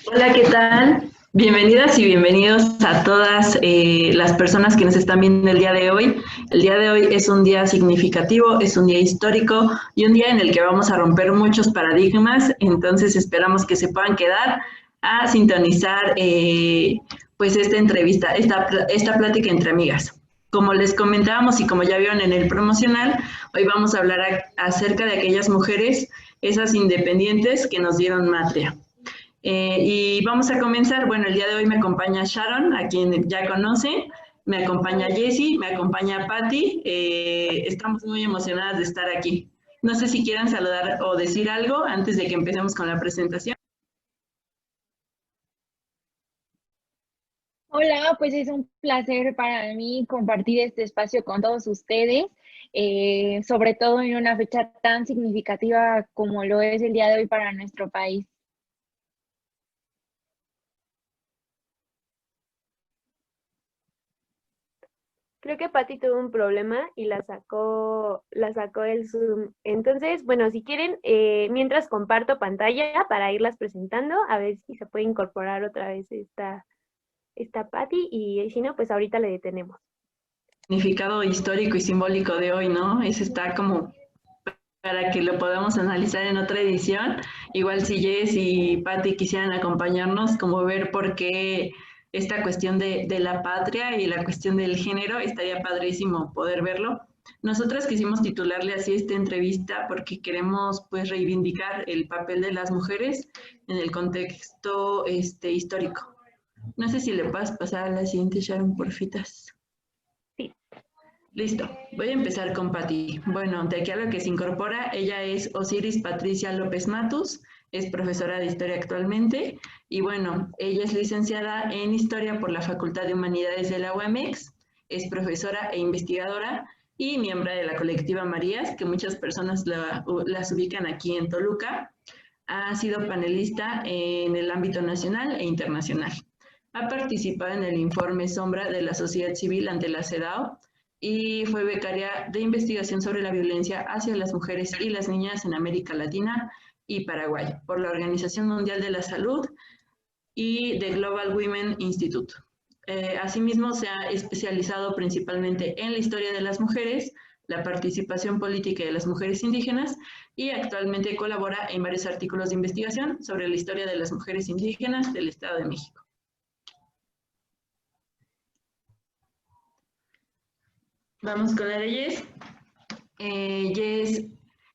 Hola, ¿qué tal? Bienvenidas y bienvenidos a todas las personas que nos están viendo el día de hoy. El día de hoy es un día significativo, es un día histórico y un día en el que vamos a romper muchos paradigmas. Entonces esperamos que se puedan quedar a sintonizar pues esta entrevista, esta plática entre amigas. Como les comentábamos y como ya vieron en el promocional, hoy vamos a hablar acerca de aquellas mujeres, esas independientes que nos dieron matria. Y vamos a comenzar. Bueno, el día de hoy me acompaña Sharon, a quien ya conoce, me acompaña Jessie, me acompaña Patty. Estamos muy emocionadas de estar aquí. No sé si quieran saludar o decir algo antes de que empecemos con la presentación. Hola, pues es un placer para mí compartir este espacio con todos ustedes, sobre todo en una fecha tan significativa como lo es el día de hoy para nuestro país. Creo que Patty tuvo un problema y la sacó del Zoom. Entonces, bueno, si quieren, mientras comparto pantalla para irlas presentando, a ver si se puede incorporar otra vez esta Patty y si no, pues ahorita le detenemos. Significado histórico y simbólico de hoy, ¿no? Ese está como para que lo podamos analizar en otra edición. Igual si Jess y Patty quisieran acompañarnos, como ver por qué esta cuestión de la patria y la cuestión del género, estaría padrísimo poder verlo. Nosotras quisimos titularle así esta entrevista porque queremos pues reivindicar el papel de las mujeres en el contexto histórico. No sé si le puedes pasar a la siguiente, Sharon, porfitas. Sí. Listo, voy a empezar con Patti. Bueno, de aquí a lo que se incorpora, ella es Osiris Patricia López Matus, es profesora de historia actualmente y bueno, ella es licenciada en historia por la Facultad de Humanidades de la UAMX, es profesora e investigadora y miembro de la colectiva Marías, que muchas personas las ubican aquí en Toluca. Ha sido panelista en el ámbito nacional e internacional. Ha participado en el informe Sombra de la Sociedad Civil ante la CEDAW y fue becaria de investigación sobre la violencia hacia las mujeres y las niñas en América Latina y Paraguay por la Organización Mundial de la Salud y The Global Women Institute. Asimismo, se ha especializado principalmente en la historia de las mujeres, la participación política de las mujeres indígenas y actualmente colabora en varios artículos de investigación sobre la historia de las mujeres indígenas del Estado de México. Vamos con la de Jess.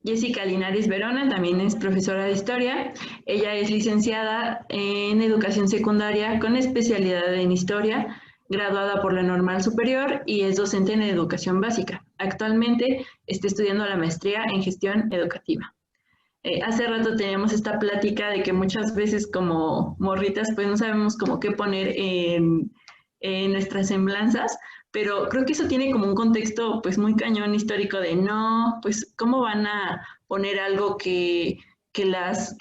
Jessica Linares Verona también es profesora de historia. Ella es licenciada en educación secundaria con especialidad en historia, graduada por la Normal Superior y es docente en educación básica. Actualmente está estudiando la maestría en gestión educativa. Hace rato teníamos esta plática de que muchas veces como morritas pues no sabemos como qué poner en nuestras semblanzas, pero creo que eso tiene como un contexto pues muy cañón histórico de no, pues cómo van a poner algo que las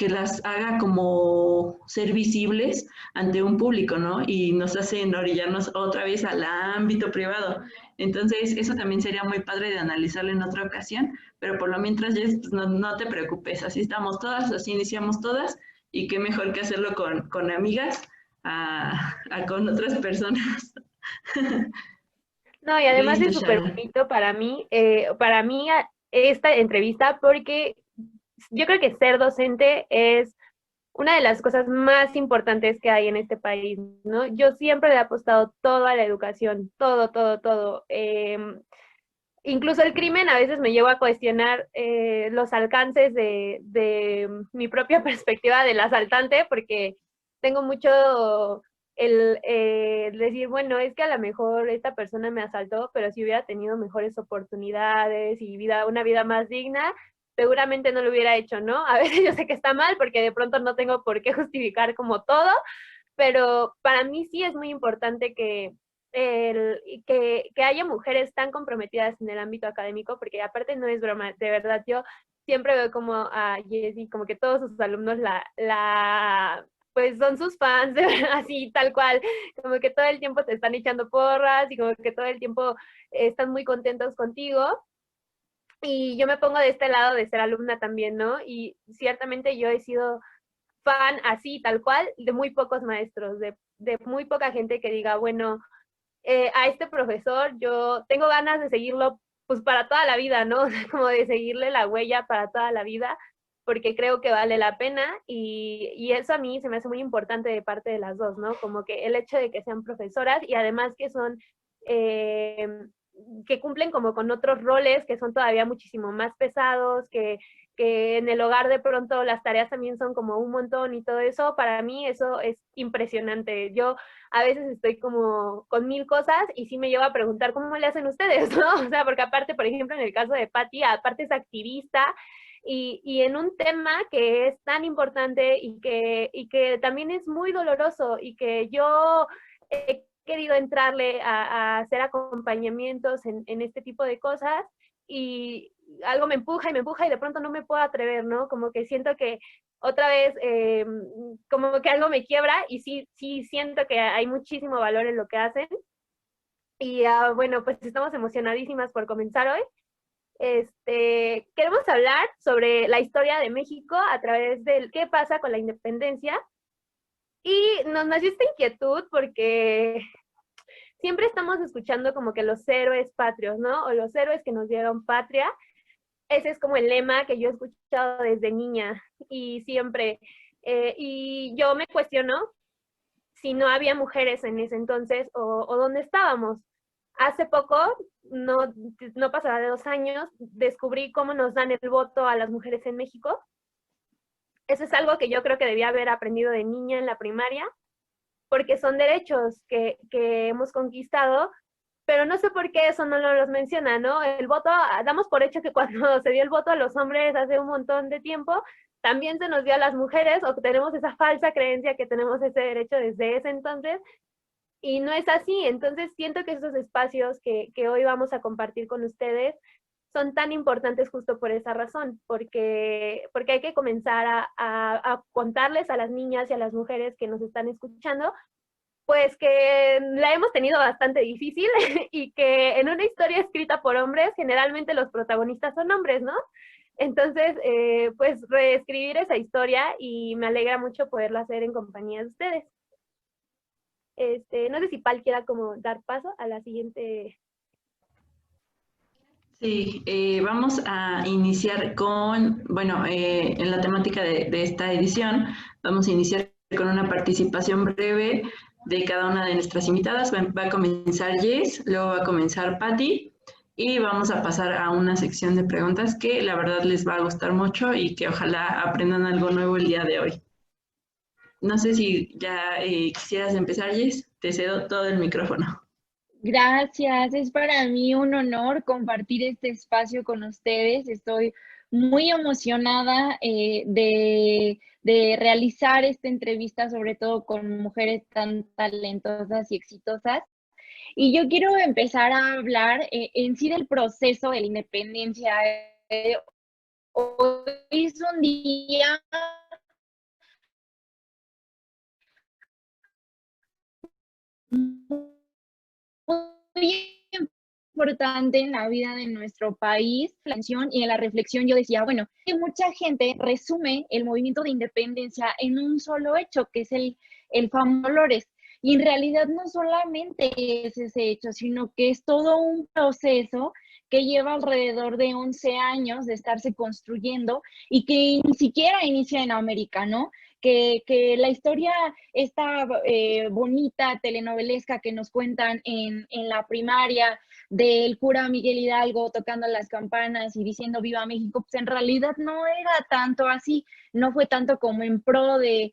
haga como ser visibles ante un público, ¿no? Y nos hacen orillarnos otra vez al ámbito privado. Entonces, eso también sería muy padre de analizarlo en otra ocasión, pero por lo mientras, Jess, pues no te preocupes, así estamos todas, así iniciamos todas, y qué mejor que hacerlo con amigas con otras personas. No, y además Listo, es súper Sharon. bonito para mí esta entrevista porque yo creo que ser docente es una de las cosas más importantes que hay en este país, ¿no? Yo siempre le he apostado todo a la educación, todo, todo, todo. Incluso el crimen a veces me llevo a cuestionar los alcances de mi propia perspectiva del asaltante, porque tengo mucho el decir, bueno, es que a lo mejor esta persona me asaltó, pero si hubiera tenido mejores oportunidades y una vida más digna, seguramente no lo hubiera hecho, ¿no? A veces yo sé que está mal porque de pronto no tengo por qué justificar como todo, pero para mí sí es muy importante que haya mujeres tan comprometidas en el ámbito académico, porque aparte no es broma, de verdad yo siempre veo como a Jessie, como que todos sus alumnos pues son sus fans, así tal cual, como que todo el tiempo te están echando porras y como que todo el tiempo están muy contentos contigo. Y yo me pongo de este lado de ser alumna también, ¿no? Y ciertamente yo he sido fan así, tal cual, de muy pocos maestros, de muy poca gente que diga, bueno, a este profesor yo tengo ganas de seguirlo pues para toda la vida, ¿no? Como de seguirle la huella para toda la vida, porque creo que vale la pena y eso a mí se me hace muy importante de parte de las dos, ¿no? Como que el hecho de que sean profesoras y además que son, que cumplen como con otros roles que son todavía muchísimo más pesados, que en el hogar de pronto las tareas también son como un montón y todo eso, para mí eso es impresionante. Yo a veces estoy como con mil cosas y sí me llevo a preguntar cómo le hacen ustedes, ¿no? O sea, porque aparte, por ejemplo, en el caso de Patti, aparte es activista y en un tema que es tan importante y que también es muy doloroso y que yo he querido entrarle a hacer acompañamientos en este tipo de cosas y algo me empuja y me empuja y de pronto no me puedo atrever, ¿no? Como que siento que otra vez, como que algo me quiebra y sí siento que hay muchísimo valor en lo que hacen. Y bueno, pues estamos emocionadísimas por comenzar hoy. Queremos hablar sobre la historia de México a través del qué pasa con la independencia. Y nos nació esta inquietud porque siempre estamos escuchando como que los héroes patrios, ¿no? O los héroes que nos dieron patria. Ese es como el lema que yo he escuchado desde niña y siempre. Y yo me cuestiono si no había mujeres en ese entonces o dónde estábamos. Hace poco, no pasará de 2 años, descubrí cómo nos dan el voto a las mujeres en México. Eso es algo que yo creo que debía haber aprendido de niña en la primaria, porque son derechos que hemos conquistado, pero no sé por qué eso no los menciona, ¿no? El voto, damos por hecho que cuando se dio el voto a los hombres hace un montón de tiempo, también se nos dio a las mujeres, o tenemos esa falsa creencia que tenemos ese derecho desde ese entonces, y no es así. Entonces siento que esos espacios que hoy vamos a compartir con ustedes son tan importantes justo por esa razón, porque hay que comenzar a contarles a las niñas y a las mujeres que nos están escuchando, pues que la hemos tenido bastante difícil y que en una historia escrita por hombres, generalmente los protagonistas son hombres, ¿no? Entonces, pues reescribir esa historia y me alegra mucho poderlo hacer en compañía de ustedes. No sé si Pal quiera como dar paso a la siguiente. Sí, vamos a iniciar con, bueno, en la temática de esta edición, vamos a iniciar con una participación breve de cada una de nuestras invitadas. Va a comenzar Jess, luego va a comenzar Patti y vamos a pasar a una sección de preguntas que la verdad les va a gustar mucho y que ojalá aprendan algo nuevo el día de hoy. No sé si ya quisieras empezar, Jess, te cedo todo el micrófono. Gracias, es para mí un honor compartir este espacio con ustedes. Estoy muy emocionada de realizar esta entrevista, sobre todo con mujeres tan talentosas y exitosas. Y yo quiero empezar a hablar en sí del proceso de la independencia. Hoy es un día muy importante en la vida de nuestro país, y en la reflexión yo decía, bueno, que mucha gente resume el movimiento de independencia en un solo hecho, que es el famoso Dolores. Y en realidad no solamente es ese hecho, sino que es todo un proceso que lleva alrededor de 11 años de estarse construyendo y que ni siquiera inicia en América, ¿no? Que la historia esta bonita telenovelesca que nos cuentan en la primaria del cura Miguel Hidalgo tocando las campanas y diciendo viva México, pues en realidad no era tanto así, no fue tanto como en pro de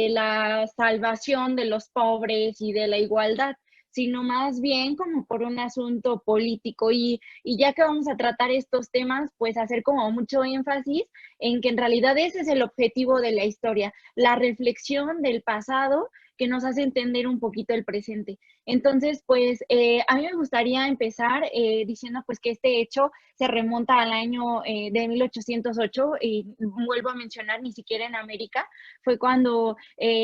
la salvación de los pobres y de la igualdad, sino más bien como por un asunto político. Y ya que vamos a tratar estos temas, pues hacer como mucho énfasis en que en realidad ese es el objetivo de la historia, la reflexión del pasado que nos hace entender un poquito el presente. Entonces, pues a mí me gustaría empezar diciendo pues que este hecho se remonta al año de 1808 y vuelvo a mencionar, ni siquiera en América, fue cuando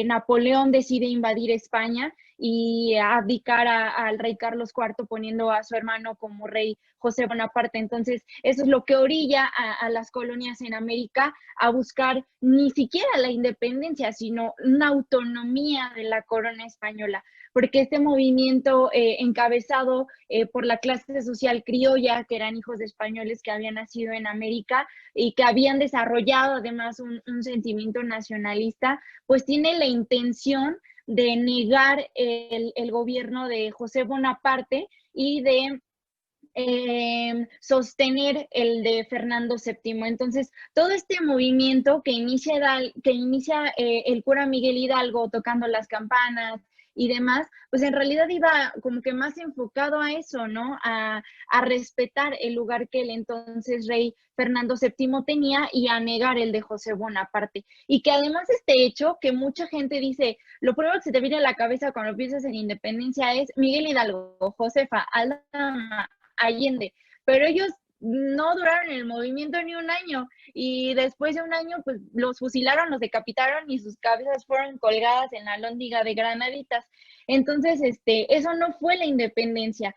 Napoleón decide invadir España y abdicar al rey Carlos IV poniendo a su hermano como rey José Bonaparte. Entonces, eso es lo que orilla a las colonias en América América a buscar ni siquiera la independencia, sino una autonomía de la corona española, porque este movimiento encabezado por la clase social criolla, que eran hijos de españoles que habían nacido en América y que habían desarrollado además un sentimiento nacionalista, pues tiene la intención de negar el gobierno de José Bonaparte y de sostener el de Fernando VII. Entonces, todo este movimiento que inicia el cura Miguel Hidalgo tocando las campanas y demás, pues en realidad iba como que más enfocado a eso, ¿no? A respetar el lugar que el entonces rey Fernando VII tenía y a negar el de José Bonaparte. Y que además este hecho, que mucha gente dice, lo primero que se te viene a la cabeza cuando piensas en independencia es Miguel Hidalgo, Josefa, Aldama, Allende, pero ellos no duraron en el movimiento ni un año y después de un año pues los fusilaron, los decapitaron y sus cabezas fueron colgadas en la lóndiga de Granaditas. Entonces, eso no fue la independencia.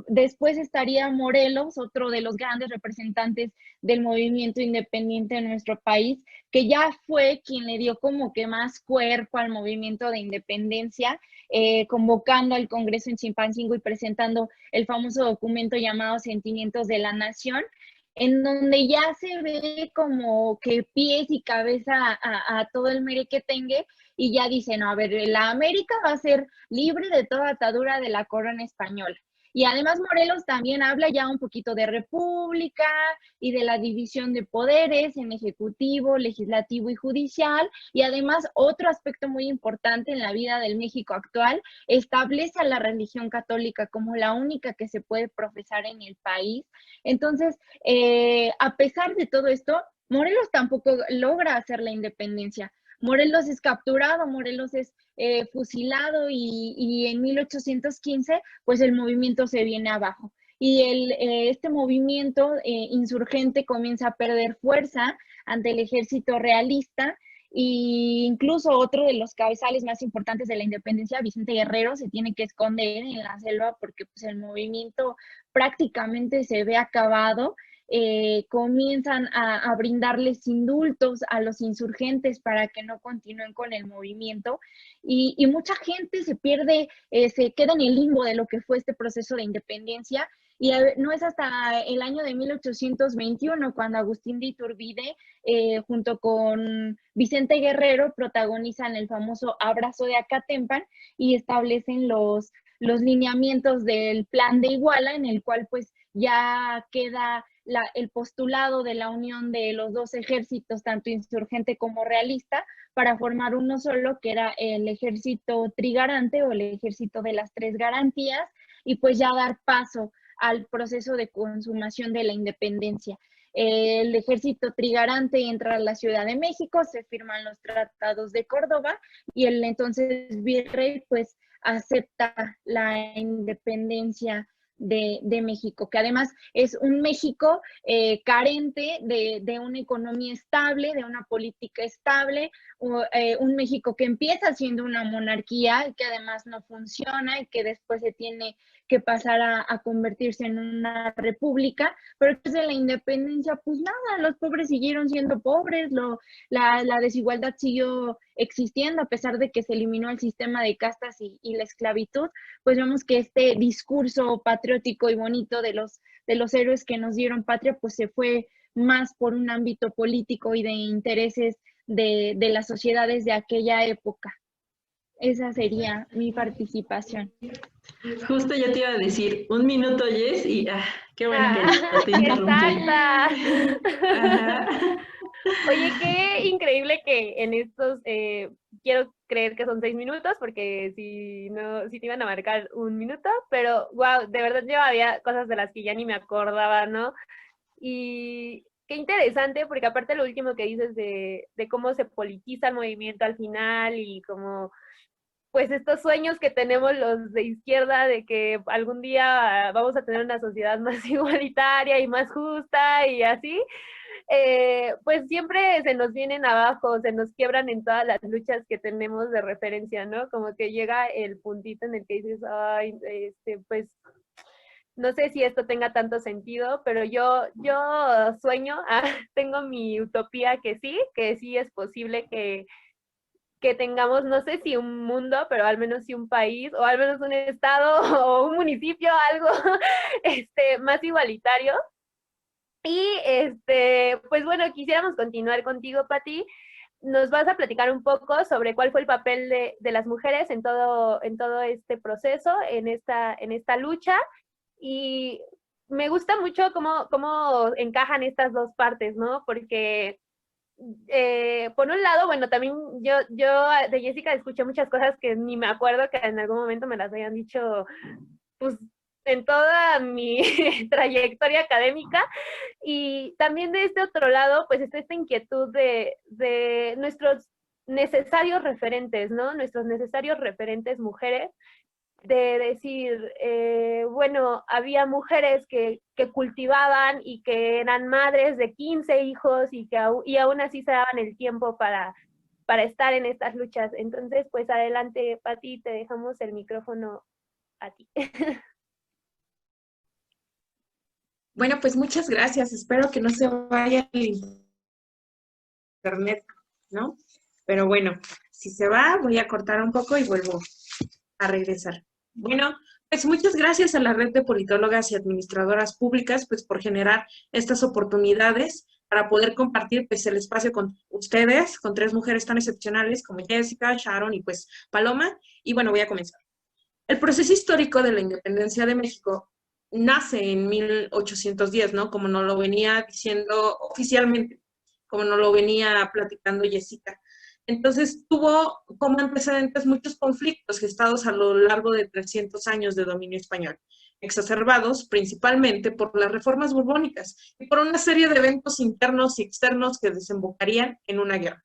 Después estaría Morelos, otro de los grandes representantes del movimiento independiente en nuestro país, que ya fue quien le dio como que más cuerpo al movimiento de independencia, convocando al Congreso en Chilpancingo y presentando el famoso documento llamado Sentimientos de la Nación, en donde ya se ve como que pies y cabeza a todo el merequetengue y ya dicen, no, a ver, la América va a ser libre de toda atadura de la corona española. Y además Morelos también habla ya un poquito de república y de la división de poderes en ejecutivo, legislativo y judicial. Y además otro aspecto muy importante en la vida del México actual, establece a la religión católica como la única que se puede profesar en el país. Entonces, a pesar de todo esto, Morelos tampoco logra hacer la independencia. Morelos es capturado, Morelos es fusilado y en 1815 pues el movimiento se viene abajo. Y este movimiento insurgente comienza a perder fuerza ante el ejército realista e incluso otro de los cabezales más importantes de la independencia, Vicente Guerrero, se tiene que esconder en la selva porque pues, el movimiento prácticamente se ve acabado. Comienzan a brindarles indultos a los insurgentes para que no continúen con el movimiento y mucha gente se pierde, se queda en el limbo de lo que fue este proceso de independencia y no es hasta el año de 1821 cuando Agustín de Iturbide junto con Vicente Guerrero protagonizan el famoso Abrazo de Acatempan y establecen los lineamientos del Plan de Iguala, en el cual pues ya queda el postulado de la unión de los dos ejércitos, tanto insurgente como realista, para formar uno solo, que era el ejército trigarante o el ejército de las tres garantías, y pues ya dar paso al proceso de consumación de la independencia. El ejército trigarante entra a la Ciudad de México, se firman los tratados de Córdoba y el entonces virrey pues acepta la independencia de México, que además es un México carente de una economía estable, de una política estable, un México que empieza siendo una monarquía y que además no funciona y que después se tiene que pasar a convertirse en una república, pero desde la independencia, pues nada, los pobres siguieron siendo pobres, la desigualdad siguió existiendo a pesar de que se eliminó el sistema de castas y la esclavitud, pues vemos que este discurso patriótico y bonito de los héroes que nos dieron patria, pues se fue más por un ámbito político y de intereses de las sociedades de aquella época. Esa sería mi participación. Justo yo te iba a decir, 1 minuto, Jess, y qué bueno que no te interrumpí. Exacta. Oye, qué increíble que en estos, quiero creer que son 6 minutos, porque si no, si te iban a marcar 1 minuto, pero wow, de verdad yo había cosas de las que ya ni me acordaba, ¿no? Y qué interesante, porque aparte lo último que dices de cómo se politiza el movimiento al final y cómo pues estos sueños que tenemos los de izquierda de que algún día vamos a tener una sociedad más igualitaria y más justa y así, pues siempre se nos vienen abajo, se nos quiebran en todas las luchas que tenemos de referencia, ¿no? Como que llega el puntito en el que dices, ay, pues no sé si esto tenga tanto sentido, pero yo sueño, tengo mi utopía que sí es posible que tengamos, no sé si un mundo, pero al menos sí un país, o al menos un estado o un municipio, algo más igualitario. Y pues bueno, quisiéramos continuar contigo, Pati. Nos vas a platicar un poco sobre cuál fue el papel de las mujeres en todo este proceso, en esta lucha. Y me gusta mucho cómo encajan estas dos partes, ¿no? Porque por un lado, bueno, también yo de Jessica escuché muchas cosas que ni me acuerdo que en algún momento me las hayan dicho, pues, en toda mi trayectoria académica. Y también de este otro lado, pues está esta inquietud de nuestros necesarios referentes, ¿no? Nuestros necesarios referentes mujeres, de decir, bueno, había mujeres que cultivaban y que eran madres de 15 hijos y aún así se daban el tiempo para estar en estas luchas. Entonces, pues adelante, Pati, te dejamos el micrófono a ti. Bueno, pues muchas gracias. Espero que no se vaya el internet, ¿no? Pero bueno, si se va, voy a cortar un poco y vuelvo a regresar. Bueno, pues muchas gracias a la Red de Politólogas y Administradoras Públicas, pues por generar estas oportunidades para poder compartir pues el espacio con ustedes, con 3 mujeres tan excepcionales como Jessica, Sharon y pues Paloma. Y bueno, voy a comenzar. El proceso histórico de la independencia de México nace en 1810, ¿no? Como nos lo venía diciendo oficialmente, como nos lo venía platicando Jessica. Entonces tuvo como antecedentes muchos conflictos gestados a lo largo de 300 años de dominio español, exacerbados principalmente por las reformas borbónicas y por una serie de eventos internos y externos que desembocarían en una guerra.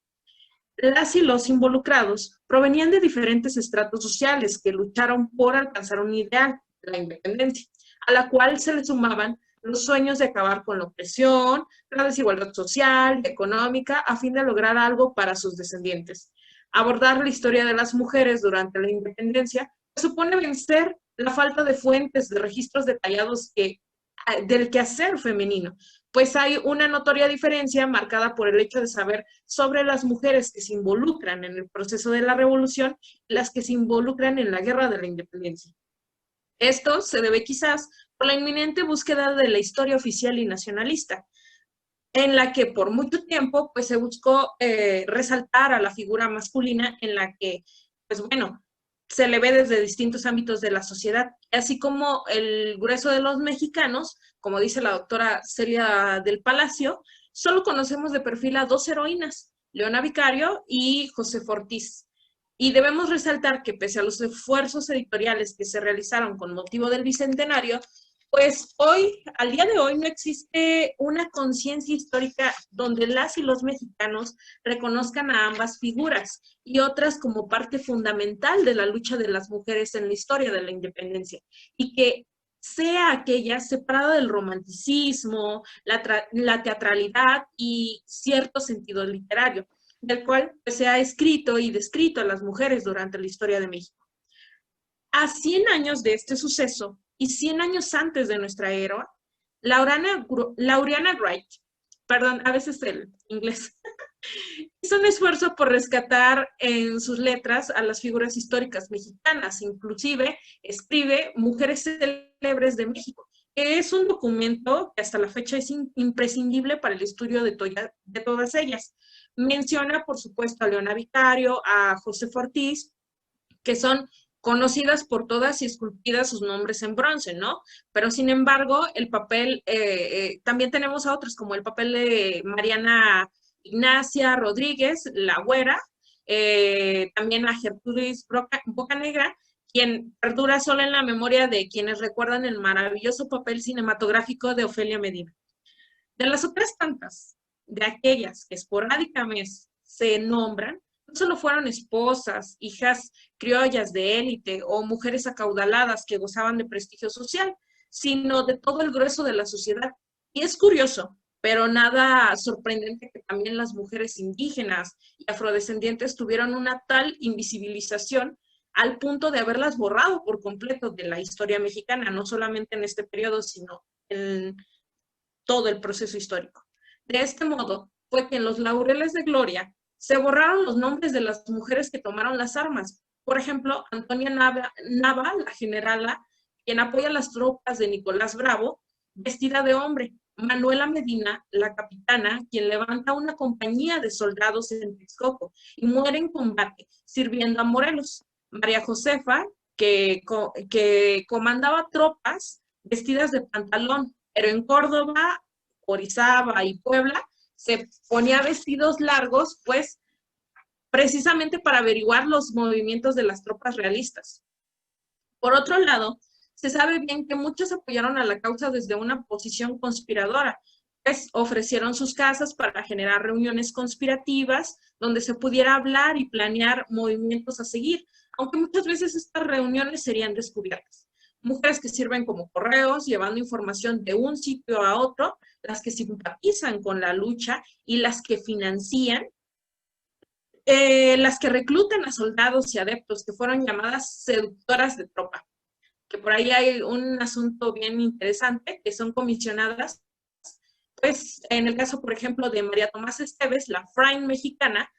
Las y los involucrados provenían de diferentes estratos sociales que lucharon por alcanzar un ideal, la independencia, a la cual se le sumaban los sueños de acabar con la opresión, la desigualdad social y económica, a fin de lograr algo para sus descendientes. Abordar la historia de las mujeres durante la independencia supone vencer la falta de fuentes, de registros detallados del quehacer femenino, pues hay una notoria diferencia marcada por el hecho de saber sobre las mujeres que se involucran en el proceso de la revolución y las que se involucran en la guerra de la independencia. Esto se debe quizás por la inminente búsqueda de la historia oficial y nacionalista, en la que por mucho tiempo pues, se buscó resaltar a la figura masculina en la que, pues bueno, se le ve desde distintos ámbitos de la sociedad, así como el grueso de los mexicanos, como dice la doctora Celia del Palacio, solo conocemos de perfil a 2 heroínas, Leona Vicario y Josefa Ortiz. Y debemos resaltar que pese a los esfuerzos editoriales que se realizaron con motivo del Bicentenario, pues hoy, al día de hoy, no existe una conciencia histórica donde las y los mexicanos reconozcan a ambas figuras y otras como parte fundamental de la lucha de las mujeres en la historia de la independencia, y que sea aquella separada del romanticismo, la teatralidad y cierto sentido literario, del cual se ha escrito y descrito a las mujeres durante la historia de México. A 100 años de este suceso, y 100 años antes de nuestra era, Laureana Wright, perdón, a veces el inglés, hizo un esfuerzo por rescatar en sus letras a las figuras históricas mexicanas, inclusive escribe Mujeres Célebres de México, que es un documento que hasta la fecha es imprescindible para el estudio de todas ellas. Menciona, por supuesto, a Leona Vicario, a Josefa Ortiz, que son conocidas por todas y esculpidas sus nombres en bronce, ¿no? Pero sin embargo, el papel, también tenemos a otros, como el papel de Mariana Ignacia Rodríguez, la güera, también a Gertrudis Bocanegra, quien perdura solo en la memoria de quienes recuerdan el maravilloso papel cinematográfico de Ofelia Medina. De las otras tantas, de aquellas que esporádicamente se nombran, no solo fueron esposas, hijas criollas de élite o mujeres acaudaladas que gozaban de prestigio social, sino de todo el grueso de la sociedad. Y es curioso, pero nada sorprendente que también las mujeres indígenas y afrodescendientes tuvieron una tal invisibilización al punto de haberlas borrado por completo de la historia mexicana, no solamente en este periodo, sino en todo el proceso histórico. De este modo, fue que en los laureles de gloria se borraron los nombres de las mujeres que tomaron las armas. Por ejemplo, Antonia Nava, la generala, quien apoya las tropas de Nicolás Bravo, vestida de hombre. Manuela Medina, la capitana, quien levanta una compañía de soldados en Texcoco y muere en combate, sirviendo a Morelos. María Josefa, que comandaba tropas vestidas de pantalón, pero en Córdoba, Orizaba y Puebla se ponía vestidos largos, pues precisamente para averiguar los movimientos de las tropas realistas. Por otro lado, se sabe bien que muchos apoyaron a la causa desde una posición conspiradora, pues ofrecieron sus casas para generar reuniones conspirativas donde se pudiera hablar y planear movimientos a seguir, aunque muchas veces estas reuniones serían descubiertas. Mujeres que sirven como correos, llevando información de un sitio a otro, las que simpatizan con la lucha y las que financian, las que reclutan a soldados y adeptos, que fueron llamadas seductoras de tropa. Que por ahí hay un asunto bien interesante, que son comisionadas, pues en el caso, por ejemplo, de María Tomás Esteves, la Frain mexicana,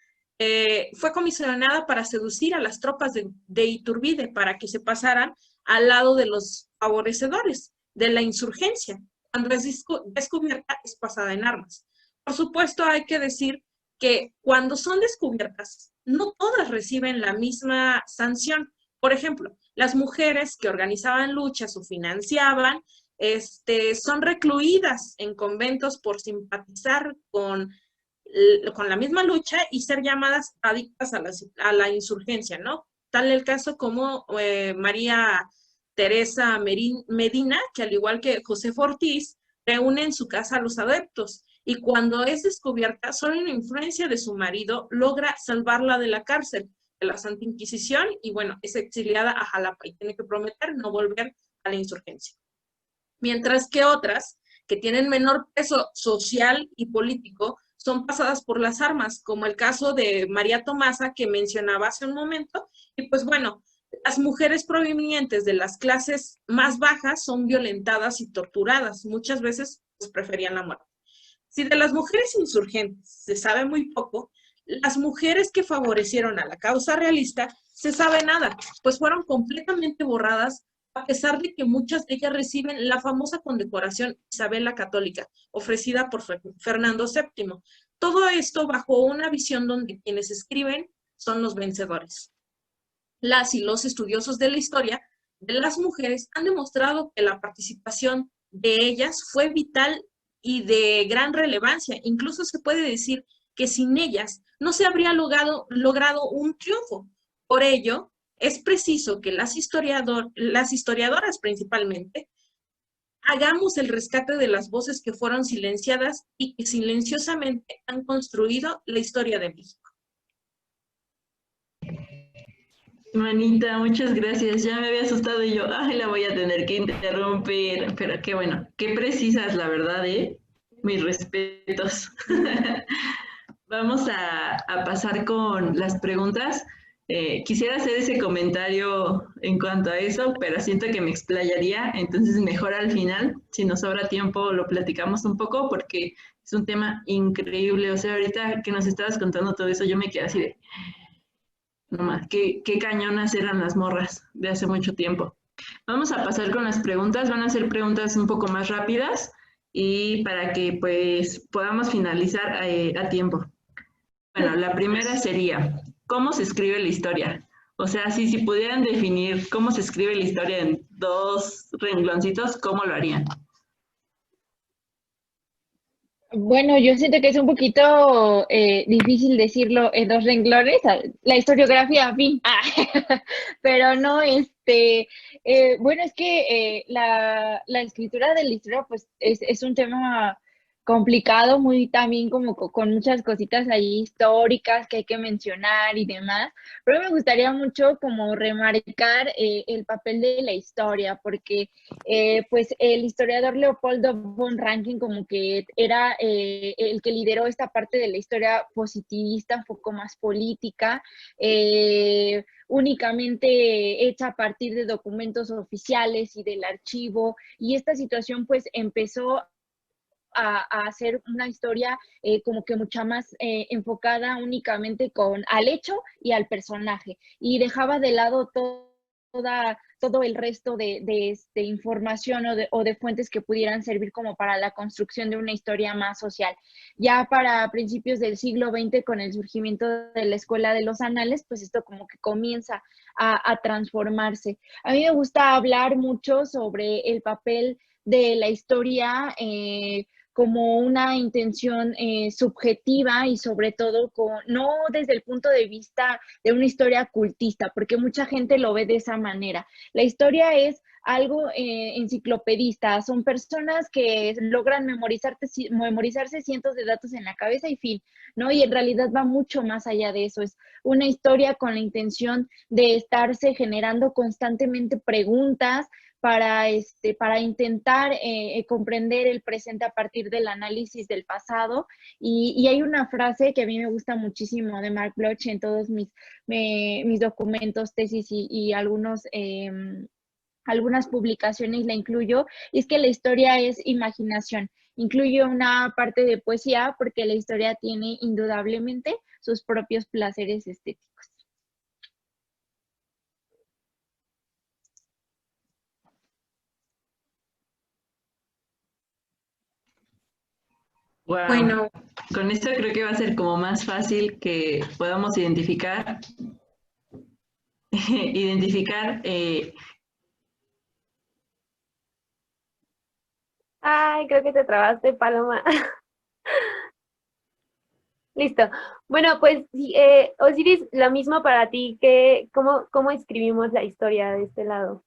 fue comisionada para seducir a las tropas de Iturbide para que se pasaran al lado de los favorecedores de la insurgencia. Cuando es descubierta, es pasada en armas. Por supuesto, hay que decir que cuando son descubiertas, no todas reciben la misma sanción. Por ejemplo, las mujeres que organizaban luchas o financiaban, son recluidas en conventos por simpatizar con la misma lucha y ser llamadas adictas a la insurgencia, ¿no? Tal el caso como María Teresa Medina, que al igual que José Ortiz, reúne en su casa a los adeptos y cuando es descubierta, solo una influencia de su marido logra salvarla de la cárcel, de la Santa Inquisición, y bueno, es exiliada a Jalapa y tiene que prometer no volver a la insurgencia. Mientras que otras, que tienen menor peso social y político, son pasadas por las armas, como el caso de María Tomasa que mencionaba hace un momento, y pues bueno, las mujeres provenientes de las clases más bajas son violentadas y torturadas, muchas veces pues, preferían la muerte. Si de las mujeres insurgentes se sabe muy poco, las mujeres que favorecieron a la causa realista se sabe nada, pues fueron completamente borradas a pesar de que muchas de ellas reciben la famosa condecoración Isabel la Católica, ofrecida por Fernando VII. Todo esto bajo una visión donde quienes escriben son los vencedores. Las y los estudiosos de la historia de las mujeres han demostrado que la participación de ellas fue vital y de gran relevancia. Incluso se puede decir que sin ellas no se habría logrado un triunfo. Por ello, es preciso que las historiadoras principalmente hagamos el rescate de las voces que fueron silenciadas y que silenciosamente han construido la historia de México. Manita, muchas gracias. Ya me había asustado y yo, ay, la voy a tener que interrumpir. Pero qué bueno, qué precisas, la verdad, ¿eh? Mis respetos. Vamos a pasar con las preguntas. Quisiera hacer ese comentario en cuanto a eso, pero siento que me explayaría, entonces mejor al final, si nos sobra tiempo, lo platicamos un poco porque es un tema increíble. O sea, ahorita que nos estabas contando todo eso, yo me quedé así de, nomás, qué cañonas eran las morras de hace mucho tiempo. Vamos a pasar con las preguntas, van a ser preguntas un poco más rápidas y para que pues podamos finalizar a tiempo. Bueno, la primera sería, ¿cómo se escribe la historia? O sea, si pudieran definir cómo se escribe la historia en 2 rengloncitos, ¿cómo lo harían? Bueno, yo siento que es un poquito difícil decirlo en 2 renglones, la historiografía, fin. Pero no, bueno, es que la escritura de la historia, pues, es un tema complicado, muy también como con muchas cositas ahí históricas que hay que mencionar y demás, pero me gustaría mucho como remarcar el papel de la historia, porque pues el historiador Leopoldo von Rankin como que era el que lideró esta parte de la historia positivista, un poco más política, únicamente hecha a partir de documentos oficiales y del archivo, y esta situación pues empezó a hacer una historia como que mucha más enfocada únicamente al hecho y al personaje, y dejaba de lado todo el resto de información o de fuentes que pudieran servir como para la construcción de una historia más social. Ya para principios del siglo XX, con el surgimiento de la Escuela de los Anales, pues esto como que comienza a transformarse. A mí me gusta hablar mucho sobre el papel de la historia como una intención subjetiva y sobre todo no desde el punto de vista de una historia cultista, porque mucha gente lo ve de esa manera. La historia es algo enciclopedista, son personas que logran memorizarse cientos de datos en la cabeza y fin, ¿no? Y en realidad va mucho más allá de eso, es una historia con la intención de estarse generando constantemente preguntas, para intentar comprender el presente a partir del análisis del pasado. Y hay una frase que a mí me gusta muchísimo de Mark Bloch en todos mis documentos, tesis y algunas publicaciones la incluyo, y es que la historia es imaginación. Incluye una parte de poesía porque la historia tiene indudablemente sus propios placeres estéticos. Wow. Bueno, Con esto creo que va a ser como más fácil que podamos identificar Ay, creo que te trabaste, Paloma. Listo. Bueno, pues Osiris, lo mismo para ti, ¿cómo escribimos la historia de este lado?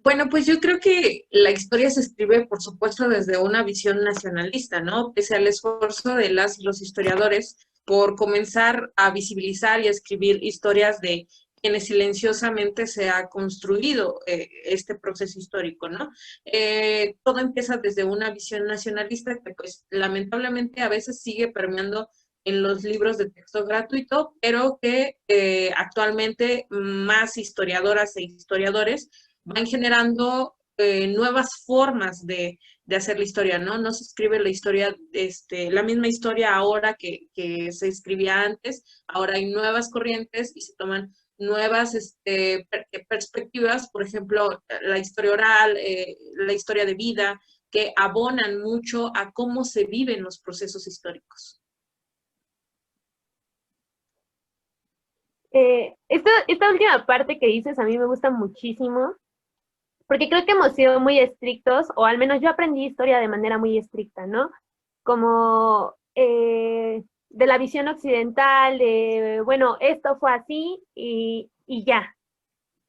bueno, pues yo creo que la historia se escribe, por supuesto, desde una visión nacionalista, ¿no? Pese al esfuerzo de las y los historiadores por comenzar a visibilizar y a escribir historias de quienes silenciosamente se ha construido este proceso histórico, ¿no? Todo empieza desde una visión nacionalista que, pues, lamentablemente a veces sigue permeando en los libros de texto gratuito, pero que actualmente más historiadoras e historiadores van generando nuevas formas de hacer la historia, ¿no? No se escribe la historia, la misma historia ahora que se escribía antes, ahora hay nuevas corrientes y se toman nuevas perspectivas, por ejemplo, la historia oral, la historia de vida, que abonan mucho a cómo se viven los procesos históricos. Esta última parte que dices a mí me gusta muchísimo, porque creo que hemos sido muy estrictos, o al menos yo aprendí historia de manera muy estricta, ¿no? Como de la visión occidental, de, bueno, esto fue así y ya.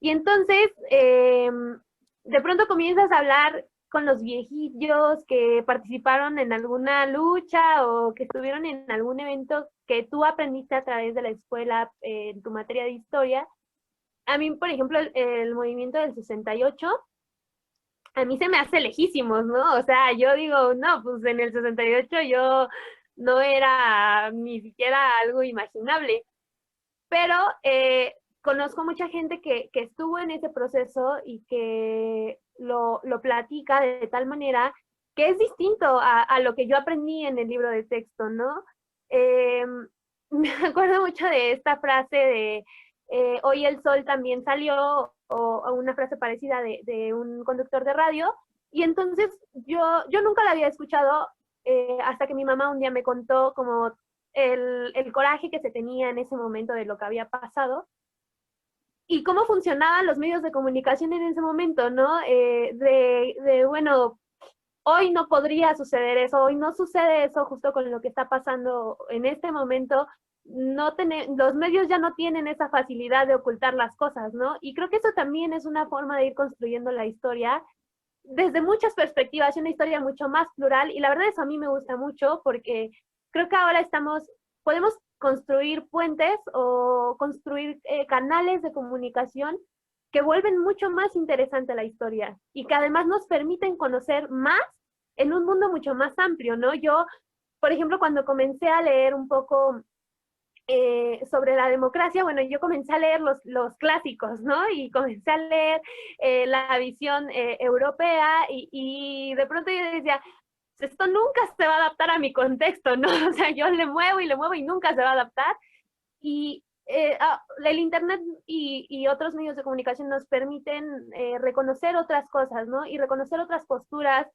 Y entonces, de pronto comienzas a hablar con los viejillos que participaron en alguna lucha o que estuvieron en algún evento que tú aprendiste a través de la escuela en tu materia de historia. A mí, por ejemplo, el movimiento del 68, a mí se me hace lejísimos, ¿no? O sea, yo digo, no, pues en el 68 yo no era ni siquiera algo imaginable, pero conozco mucha gente que estuvo en ese proceso y que lo platica de tal manera que es distinto a lo que yo aprendí en el libro de texto, ¿no? Me acuerdo mucho de esta frase de hoy el sol también salió, o una frase parecida de un conductor de radio, y entonces yo nunca la había escuchado hasta que mi mamá un día me contó como el coraje que se tenía en ese momento de lo que había pasado y cómo funcionaban los medios de comunicación en ese momento, ¿no? Bueno, hoy no podría suceder eso, hoy no sucede eso justo con lo que está pasando en este momento. Los medios ya no tienen esa facilidad de ocultar las cosas, ¿no? Y creo que eso también es una forma de ir construyendo la historia desde muchas perspectivas, una historia mucho más plural, y la verdad eso a mí me gusta mucho porque creo que ahora podemos construir puentes o construir canales de comunicación que vuelven mucho más interesante la historia y que además nos permiten conocer más en un mundo mucho más amplio, ¿no? Yo, por ejemplo, cuando comencé a leer un poco sobre la democracia, bueno, yo comencé a leer los clásicos, ¿no? Y comencé a leer la visión europea y de pronto yo decía, esto nunca se va a adaptar a mi contexto, ¿no? O sea, yo le muevo y nunca se va a adaptar. Y el Internet y otros medios de comunicación nos permiten reconocer otras cosas, ¿no? Y reconocer otras posturas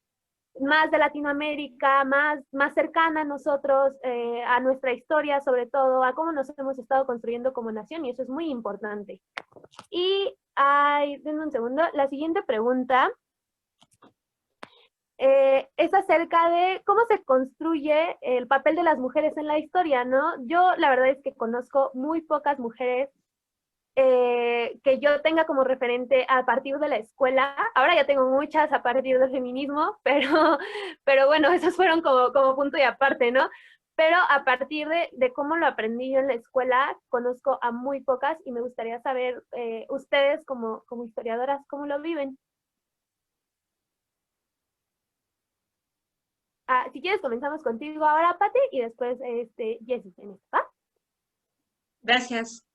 más de Latinoamérica, más cercana a nosotros, a nuestra historia sobre todo, a cómo nos hemos estado construyendo como nación, y eso es muy importante. Y, denme un segundo, la siguiente pregunta es acerca de cómo se construye el papel de las mujeres en la historia, ¿no? Yo la verdad es que conozco muy pocas mujeres que yo tenga como referente a partir de la escuela. Ahora ya tengo muchas a partir del feminismo, pero bueno, esos fueron como punto y aparte, ¿no? Pero a partir de cómo lo aprendí yo en la escuela, conozco a muy pocas y me gustaría saber ustedes como historiadoras, ¿cómo lo viven? Si quieres comenzamos contigo ahora, Pati, y después Jessie, ¿va? Gracias.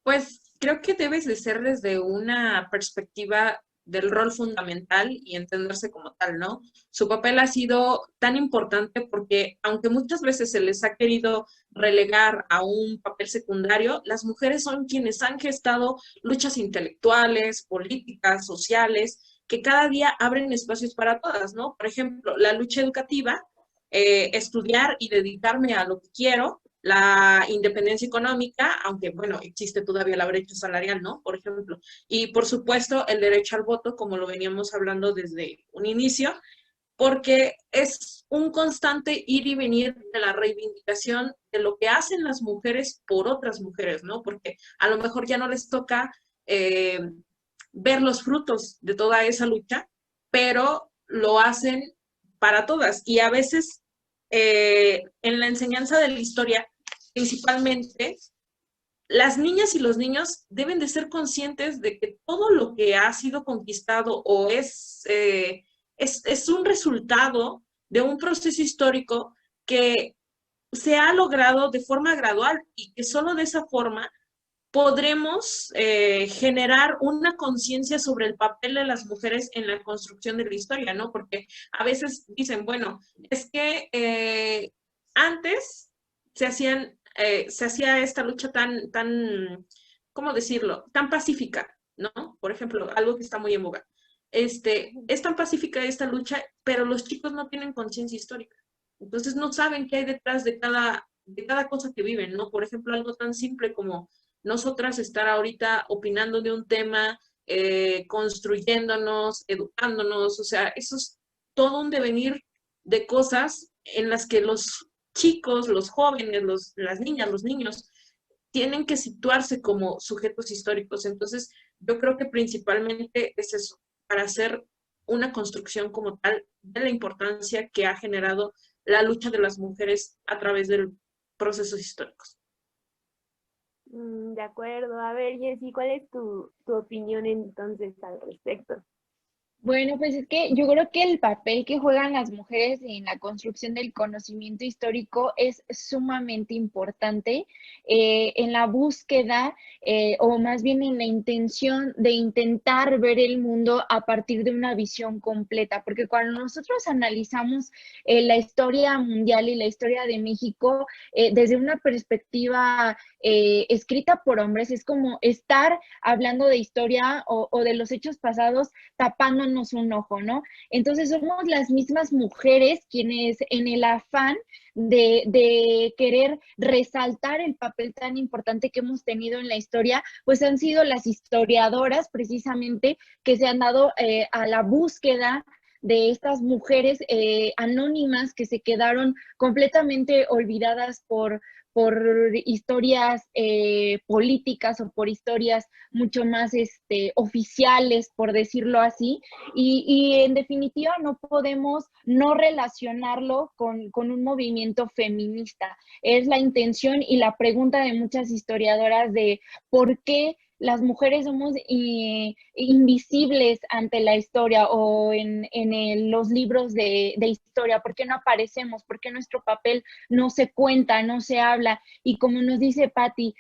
Pues creo que debes de ser desde una perspectiva del rol fundamental y entenderse como tal, ¿no? Su papel ha sido tan importante porque aunque muchas veces se les ha querido relegar a un papel secundario, las mujeres son quienes han gestado luchas intelectuales, políticas, sociales, que cada día abren espacios para todas, ¿no? Por ejemplo, la lucha educativa, estudiar y dedicarme a lo que quiero, la independencia económica, aunque, bueno, existe todavía la brecha salarial, ¿no? Por ejemplo. Y, por supuesto, el derecho al voto, como lo veníamos hablando desde un inicio, porque es un constante ir y venir de la reivindicación de lo que hacen las mujeres por otras mujeres, ¿no? Porque a lo mejor ya no les toca ver los frutos de toda esa lucha, pero lo hacen para todas. Y a veces en la enseñanza de la historia, principalmente, las niñas y los niños deben de ser conscientes de que todo lo que ha sido conquistado o es un resultado de un proceso histórico que se ha logrado de forma gradual y que solo de esa forma podremos generar una conciencia sobre el papel de las mujeres en la construcción de la historia, ¿no? Porque a veces dicen, bueno, es que antes se hacía esta lucha tan, ¿cómo decirlo? Tan pacífica, ¿no? Por ejemplo, algo que está muy en boga. Es tan pacífica esta lucha, pero los chicos no tienen conciencia histórica. Entonces no saben qué hay detrás de cada cosa que viven, ¿no? Por ejemplo, algo tan simple como nosotras estar ahorita opinando de un tema, construyéndonos, educándonos, o sea, eso es todo un devenir de cosas en las que los chicos, los jóvenes, las niñas, los niños, tienen que situarse como sujetos históricos. Entonces, yo creo que principalmente es eso, para hacer una construcción como tal de la importancia que ha generado la lucha de las mujeres a través de procesos históricos. De acuerdo. A ver, Jessie, ¿cuál es tu opinión entonces al respecto? Bueno, pues es que yo creo que el papel que juegan las mujeres en la construcción del conocimiento histórico es sumamente importante en la búsqueda o más bien en la intención de intentar ver el mundo a partir de una visión completa, porque cuando nosotros analizamos la historia mundial y la historia de México desde una perspectiva escrita por hombres, es como estar hablando de historia o de los hechos pasados tapándonos un ojo, ¿no? Entonces somos las mismas mujeres quienes en el afán de querer resaltar el papel tan importante que hemos tenido en la historia, pues han sido las historiadoras precisamente que se han dado a la búsqueda de estas mujeres anónimas que se quedaron completamente olvidadas por por historias políticas o por historias mucho más oficiales, por decirlo así, y en definitiva no podemos no relacionarlo con un movimiento feminista. Es la intención y la pregunta de muchas historiadoras de por qué las mujeres somos invisibles ante la historia o en los libros de historia, ¿por qué no aparecemos? ¿Por qué nuestro papel no se cuenta, no se habla? Y como nos dice Patti,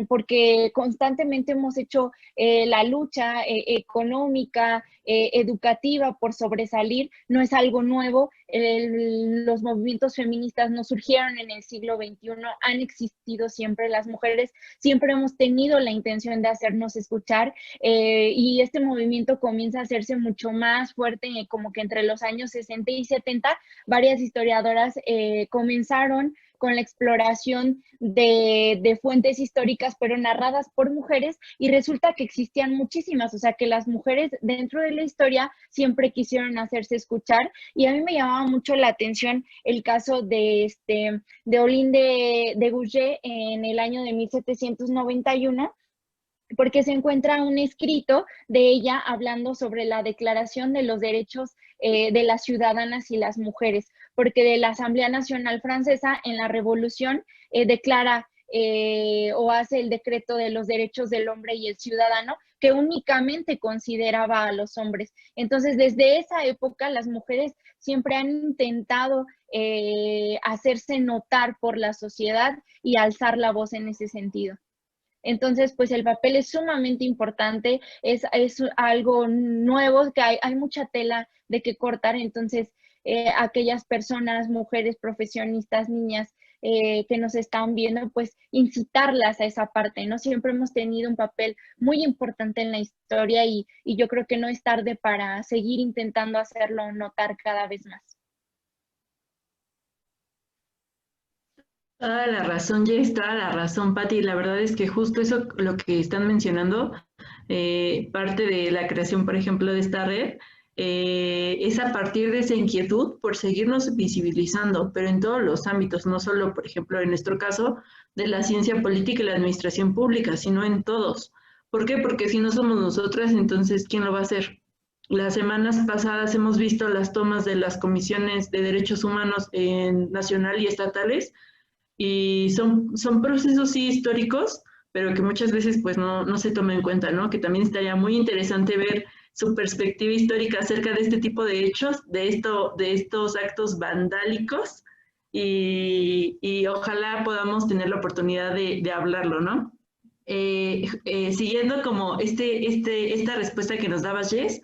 porque constantemente hemos hecho la lucha económica, educativa por sobresalir, no es algo nuevo. Los movimientos feministas no surgieron en el siglo XXI, han existido siempre. Las mujeres siempre hemos tenido la intención de hacernos escuchar, y este movimiento comienza a hacerse mucho más fuerte, como que entre los años 60 y 70, varias historiadoras comenzaron con la exploración de fuentes históricas, pero narradas por mujeres, y resulta que existían muchísimas, o sea, que las mujeres dentro de la historia siempre quisieron hacerse escuchar, y a mí me llamaba mucho la atención el caso de Olympe de Gouges en el año de 1791, porque se encuentra un escrito de ella hablando sobre la Declaración de los Derechos de las Ciudadanas y las Mujeres, porque de la Asamblea Nacional Francesa en la Revolución declara o hace el decreto de los derechos del hombre y el ciudadano, que únicamente consideraba a los hombres. Entonces, desde esa época, las mujeres siempre han intentado hacerse notar por la sociedad y alzar la voz en ese sentido. Entonces, pues el papel es sumamente importante, es algo nuevo, que hay mucha tela de que cortar. Entonces, aquellas personas, mujeres, profesionistas, niñas que nos están viendo, pues incitarlas a esa parte, ¿no? Siempre hemos tenido un papel muy importante en la historia, y yo creo que no es tarde para seguir intentando hacerlo notar cada vez más. Toda la razón, Jess, toda la razón, Patti. La verdad es que justo eso, lo que están mencionando, parte de la creación, por ejemplo, de esta red, es a partir de esa inquietud por seguirnos visibilizando, pero en todos los ámbitos, no solo, por ejemplo, en nuestro caso, de la ciencia política y la administración pública, sino en todos. ¿Por qué? Porque si no somos nosotras, entonces, ¿quién lo va a hacer? Las semanas pasadas hemos visto las tomas de las comisiones de derechos humanos nacional y estatales, y son procesos sí históricos, pero que muchas veces pues no se toma en cuenta, ¿no? Que también estaría muy interesante ver su perspectiva histórica acerca de este tipo de hechos, de estos actos vandálicos, y ojalá podamos tener la oportunidad de hablarlo, ¿no? Siguiendo como esta respuesta que nos daba Jess,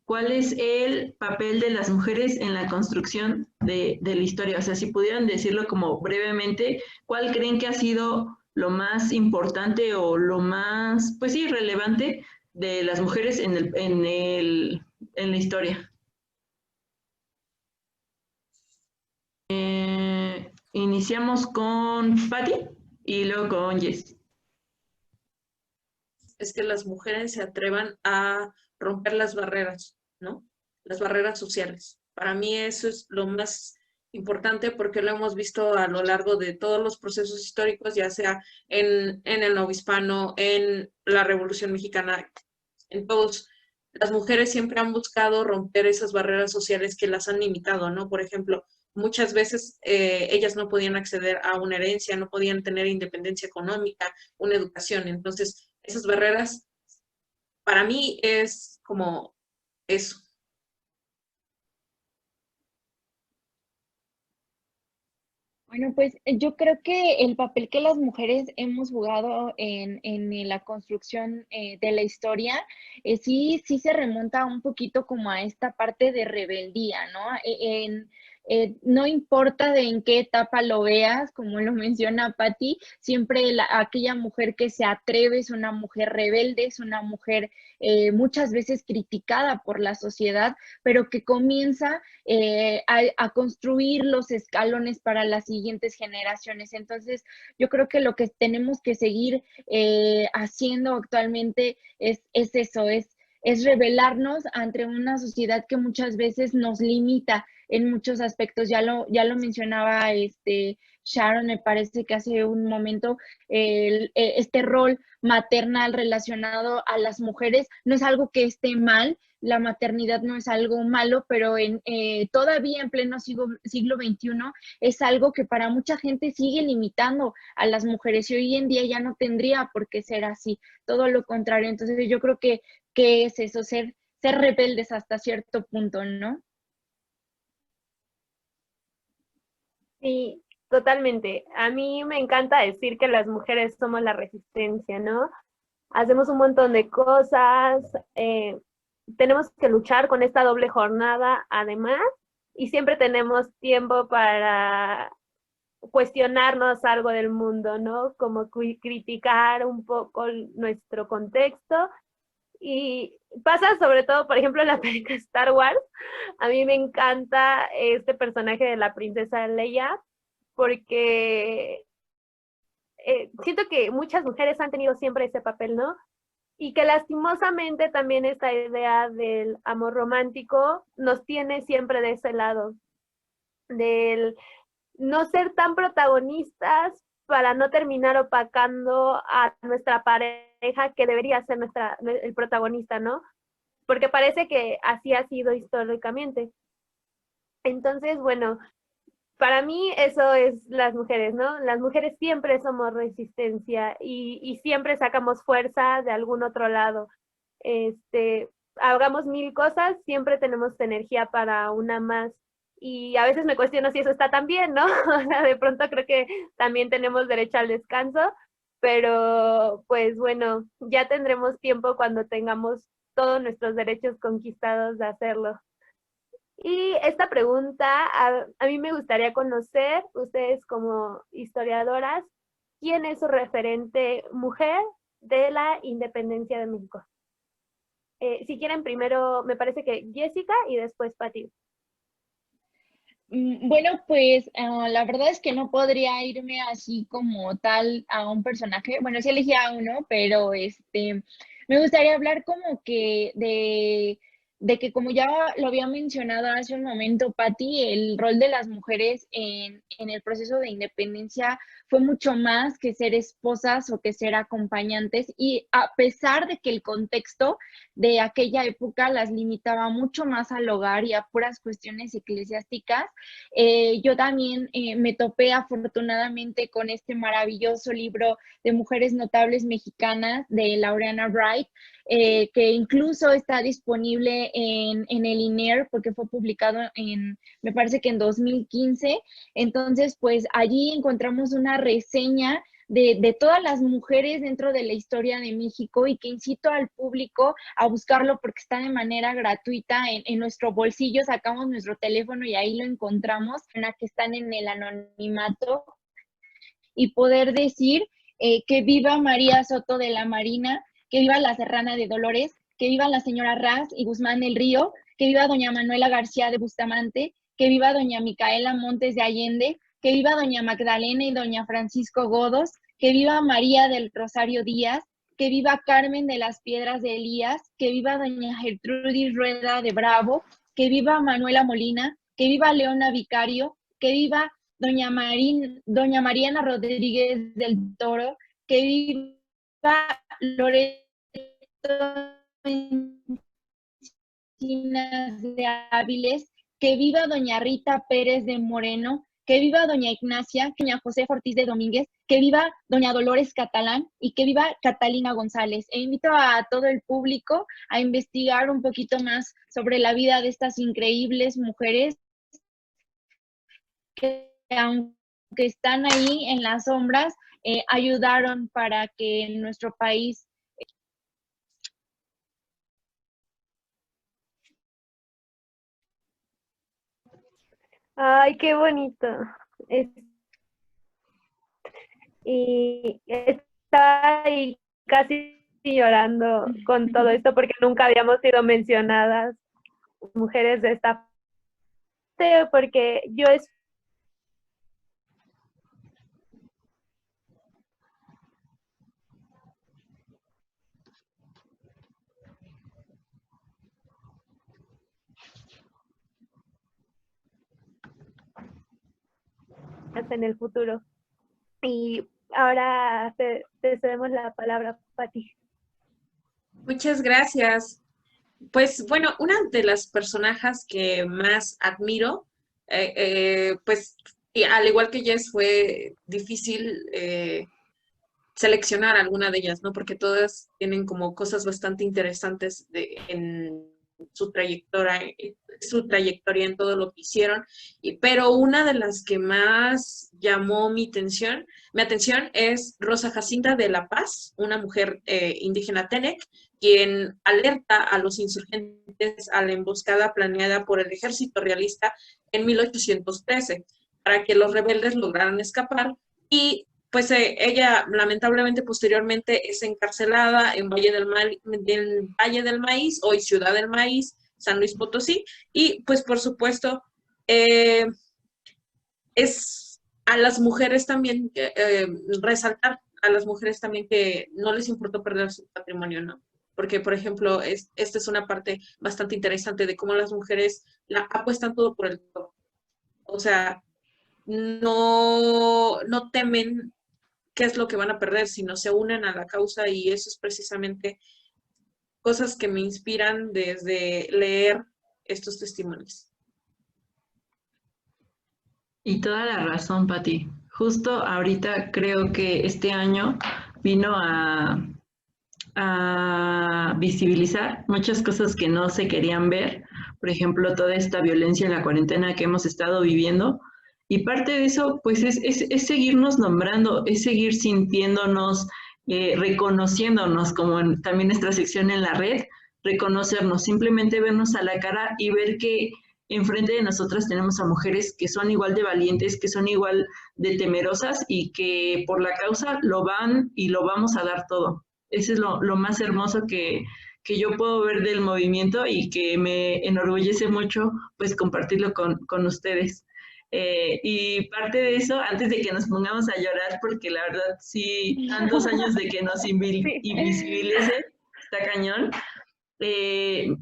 ¿cuál es el papel de las mujeres en la construcción de la historia? O sea, si pudieran decirlo como brevemente, ¿cuál creen que ha sido lo más importante o lo más, pues sí, relevante de las mujeres en la historia? Iniciamos con Patti y luego con Jess. Es que las mujeres se atrevan a romper las barreras, ¿no? Las barreras sociales. Para mí eso es lo más importante, porque lo hemos visto a lo largo de todos los procesos históricos, ya sea en el novohispano, en la Revolución Mexicana, en todos. Las mujeres siempre han buscado romper esas barreras sociales que las han limitado, ¿no? Por ejemplo, muchas veces ellas no podían acceder a una herencia, no podían tener independencia económica, una educación. Entonces, esas barreras para mí es como eso. Bueno, pues yo creo que el papel que las mujeres hemos jugado en la construcción de la historia, sí se remonta un poquito como a esta parte de rebeldía, ¿no? No importa de en qué etapa lo veas, como lo menciona Patti, siempre aquella mujer que se atreve es una mujer rebelde, es una mujer muchas veces criticada por la sociedad, pero que comienza a construir los escalones para las siguientes generaciones. Entonces, yo creo que lo que tenemos que seguir haciendo actualmente es eso, es rebelarnos ante una sociedad que muchas veces nos limita en muchos aspectos. Ya lo mencionaba Sharon me parece que hace un momento, este rol maternal relacionado a las mujeres no es algo que esté mal, la maternidad no es algo malo, pero todavía en pleno siglo XXI es algo que para mucha gente sigue limitando a las mujeres y hoy en día ya no tendría por qué ser así, todo lo contrario. Entonces yo creo que es eso, ser rebeldes hasta cierto punto, ¿no? Sí, totalmente. A mí me encanta decir que las mujeres somos la resistencia, ¿no? Hacemos un montón de cosas, tenemos que luchar con esta doble jornada además, y siempre tenemos tiempo para cuestionarnos algo del mundo, ¿no? Como criticar un poco nuestro contexto. Y pasa sobre todo, por ejemplo, en la película Star Wars. A mí me encanta este personaje de la princesa Leia, porque siento que muchas mujeres han tenido siempre ese papel, ¿no? Y que lastimosamente también esta idea del amor romántico nos tiene siempre de ese lado, del no ser tan protagonistas para no terminar opacando a nuestra pareja que debería ser el protagonista, ¿no? Porque parece que así ha sido históricamente. Entonces, bueno, para mí eso es las mujeres, ¿no? Las mujeres siempre somos resistencia y siempre sacamos fuerza de algún otro lado. Hagamos mil cosas, siempre tenemos energía para una más. Y a veces me cuestiono si eso está tan bien, ¿no? O sea, de pronto creo que también tenemos derecho al descanso, pero pues bueno, ya tendremos tiempo cuando tengamos todos nuestros derechos conquistados de hacerlo. Y esta pregunta, a mí me gustaría conocer, ustedes como historiadoras, ¿quién es su referente mujer de la independencia de México? Si quieren primero, me parece que Jessica y después Pati. Bueno, pues la verdad es que no podría irme así como tal a un personaje. Bueno, sí elegí a uno, pero me gustaría hablar como que de que como ya lo había mencionado hace un momento, Patti, el rol de las mujeres en el proceso de independencia fue mucho más que ser esposas o que ser acompañantes. Y a pesar de que el contexto de aquella época las limitaba mucho más al hogar y a puras cuestiones eclesiásticas, yo también me topé afortunadamente con este maravilloso libro de mujeres notables mexicanas de Laureana Wright, que incluso está disponible en el INER porque fue publicado me parece que en 2015. Entonces, pues allí encontramos una reseña de todas las mujeres dentro de la historia de México y que incito al público a buscarlo porque está de manera gratuita en nuestro bolsillo, sacamos nuestro teléfono y ahí lo encontramos, en la que están en el anonimato y poder decir que viva María Soto de la Marina, que viva la Serrana de Dolores, que viva la señora Raz y Guzmán del Río, que viva doña Manuela García de Bustamante, que viva doña Micaela Montes de Allende, que viva doña Magdalena y doña Francisco Godos, que viva María del Rosario Díaz, que viva Carmen de las Piedras de Elías, que viva doña Gertrudis Rueda de Bravo, que viva Manuela Molina, que viva Leona Vicario, que viva doña Mariana Rodríguez del Toro, que viva Loreto Encinas de Áviles, que viva doña Rita Pérez de Moreno, que viva doña Ignacia, que doña José Ortiz de Domínguez, que viva doña Dolores Catalán y que viva Catalina González. E invito a todo el público a investigar un poquito más sobre la vida de estas increíbles mujeres que, aunque están ahí en las sombras, ayudaron para que nuestro país... Ay, qué bonito. Y estaba ahí casi llorando con todo esto porque nunca habíamos sido mencionadas mujeres de esta porque yo es hasta en el futuro. Y ahora te cedemos la palabra, Pati. Muchas gracias. Pues bueno, una de las personajes que más admiro, pues y al igual que Jess, fue difícil seleccionar alguna de ellas, ¿no? Porque todas tienen como cosas bastante interesantes en su trayectoria en todo lo que hicieron. Pero una de las que más llamó mi atención es Rosa Jacinta de la Paz, una mujer indígena Tenec, quien alerta a los insurgentes a la emboscada planeada por el ejército realista en 1813 para que los rebeldes lograran escapar, y pues ella lamentablemente posteriormente es encarcelada en Valle del Maíz, hoy Ciudad del Maíz, San Luis Potosí, y pues por supuesto es a las mujeres también, resaltar a las mujeres también que no les importó perder su patrimonio, ¿no? Porque, por ejemplo, esta es una parte bastante interesante de cómo las mujeres apuestan todo por el todo. O sea, no temen qué es lo que van a perder, sino se unen a la causa, y eso es precisamente cosas que me inspiran desde leer estos testimonios. Y toda la razón, Pati. Justo ahorita creo que este año vino a visibilizar muchas cosas que no se querían ver. Por ejemplo, toda esta violencia en la cuarentena que hemos estado viviendo. Y parte de eso, pues, es seguirnos nombrando, es seguir sintiéndonos, reconociéndonos, como también nuestra sección en la red, reconocernos, simplemente vernos a la cara y ver que enfrente de nosotras tenemos a mujeres que son igual de valientes, que son igual de temerosas y que por la causa lo van y lo vamos a dar todo. Eso es lo más hermoso que yo puedo ver del movimiento y que me enorgullece mucho pues compartirlo con ustedes. Y parte de eso, antes de que nos pongamos a llorar, porque la verdad sí, tantos años de que nos invisibilice, está cañón.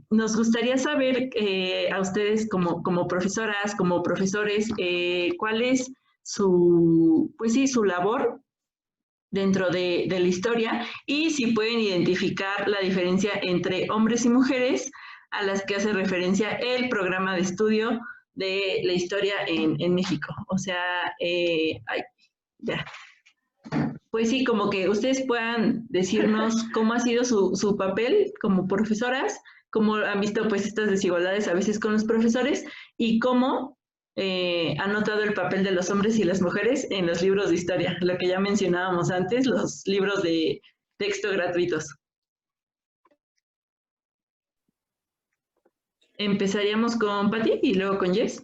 Nos gustaría saber a ustedes como profesoras, como profesores, cuál es pues sí, su labor dentro de la historia, y si pueden identificar la diferencia entre hombres y mujeres a las que hace referencia el programa de estudio de la historia en México. O sea, ya. Pues sí, como que ustedes puedan decirnos cómo ha sido su papel como profesoras, cómo han visto pues estas desigualdades a veces con los profesores, y cómo han notado el papel de los hombres y las mujeres en los libros de historia, lo que ya mencionábamos antes, los libros de texto gratuitos. Empezaríamos con Pati y luego con Jess.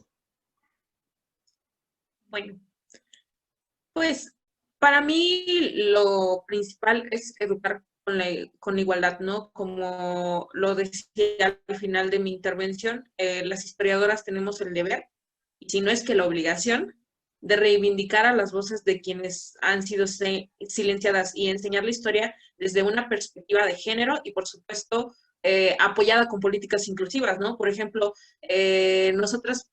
Bueno, pues para mí lo principal es educar con igualdad, ¿no? Como lo decía al final de mi intervención, las historiadoras tenemos el deber, y si no es que la obligación, de reivindicar a las voces de quienes han sido silenciadas y enseñar la historia desde una perspectiva de género y, por supuesto, apoyada con políticas inclusivas, ¿no? Por ejemplo, nosotras